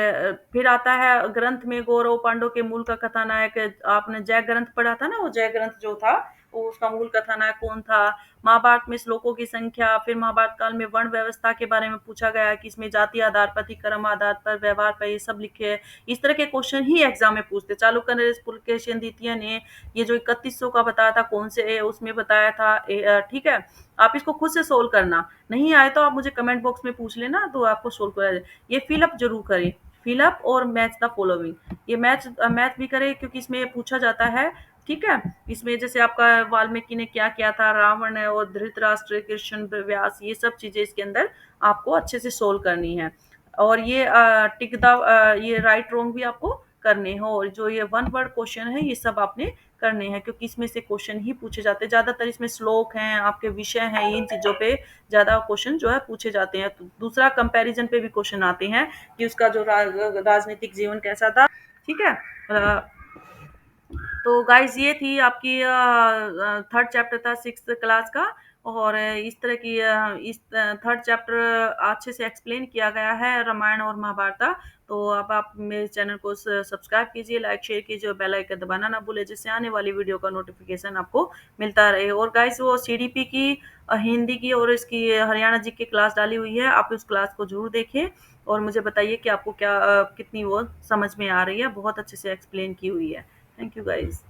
फिर आता है ग्रंथ में गौरव पांडव के मूल का कथानायक, आपने जय ग्रंथ पढ़ा था ना, वो जय ग्रंथ जो था वो उसका मूल कथानायक कौन था। महाभारत में श्लोकों की संख्या, फिर महाभारत काल में वर्ण व्यवस्था के बारे में पूछा गया है कि इसमें जाति आधार पर, कर्म आधार पर, व्यवहार पर, ये सब लिखे हैं। इस तरह के क्वेश्चन ही एग्जाम में पूछते। चालुक्य नरेश पुलकेशिन द्वितीय ने ये जो 3100 का बताया था कौन से उसमें बताया था, ठीक है। आप इसको खुद से सोल्व करना, नहीं आए तो आप मुझे कमेंट बॉक्स में पूछ लेना तो आपको सोल्व करा जाए। ये फिलअप जरूर करें, फिलअप और मैच द फॉलोइंग, ये मैथ भी करें क्योंकि इसमें पूछा जाता है, ठीक है। इसमें जैसे आपका वाल्मीकि ने क्या किया था, रावण है और धृतराष्ट्र, कृष्ण, व्यास, ये सब चीजें इसके अंदर आपको अच्छे से सोल्व करनी है। और ये ये राइट रॉन्ग भी आपको करने हो, और जो ये वन वर्ड क्वेश्चन है ये सब आपने करने हैं, क्योंकि इसमें से क्वेश्चन ही पूछे जाते हैं ज्यादातर। इसमें श्लोक हैं, आपके विषय हैं, इन चीजों पे ज्यादा क्वेश्चन जो है पूछे जाते हैं। तो दूसरा कंपैरिजन पे भी क्वेश्चन आते हैं कि उसका जो राजनीतिक जीवन कैसा था, ठीक है। तो गाइज ये थी आपकी थर्ड चैप्टर था 6th क्लास का। और इस तरह की इस थर्ड चैप्टर अच्छे से एक्सप्लेन किया गया है रामायण और महाभारत। तो अब आप मेरे चैनल को सब्सक्राइब कीजिए, लाइक शेयर कीजिए और बेल आइकन दबाना ना भूले, जिससे आने वाली वीडियो का नोटिफिकेशन आपको मिलता रहे। और गाइस वो सीडीपी की हिंदी की और इसकी हरियाणा जी की क्लास डाली हुई है, आप उस क्लास को जरूर देखें और मुझे बताइए कि आपको क्या कितनी वो समझ में आ रही है। बहुत अच्छे से एक्सप्लेन की हुई है। Thank you guys.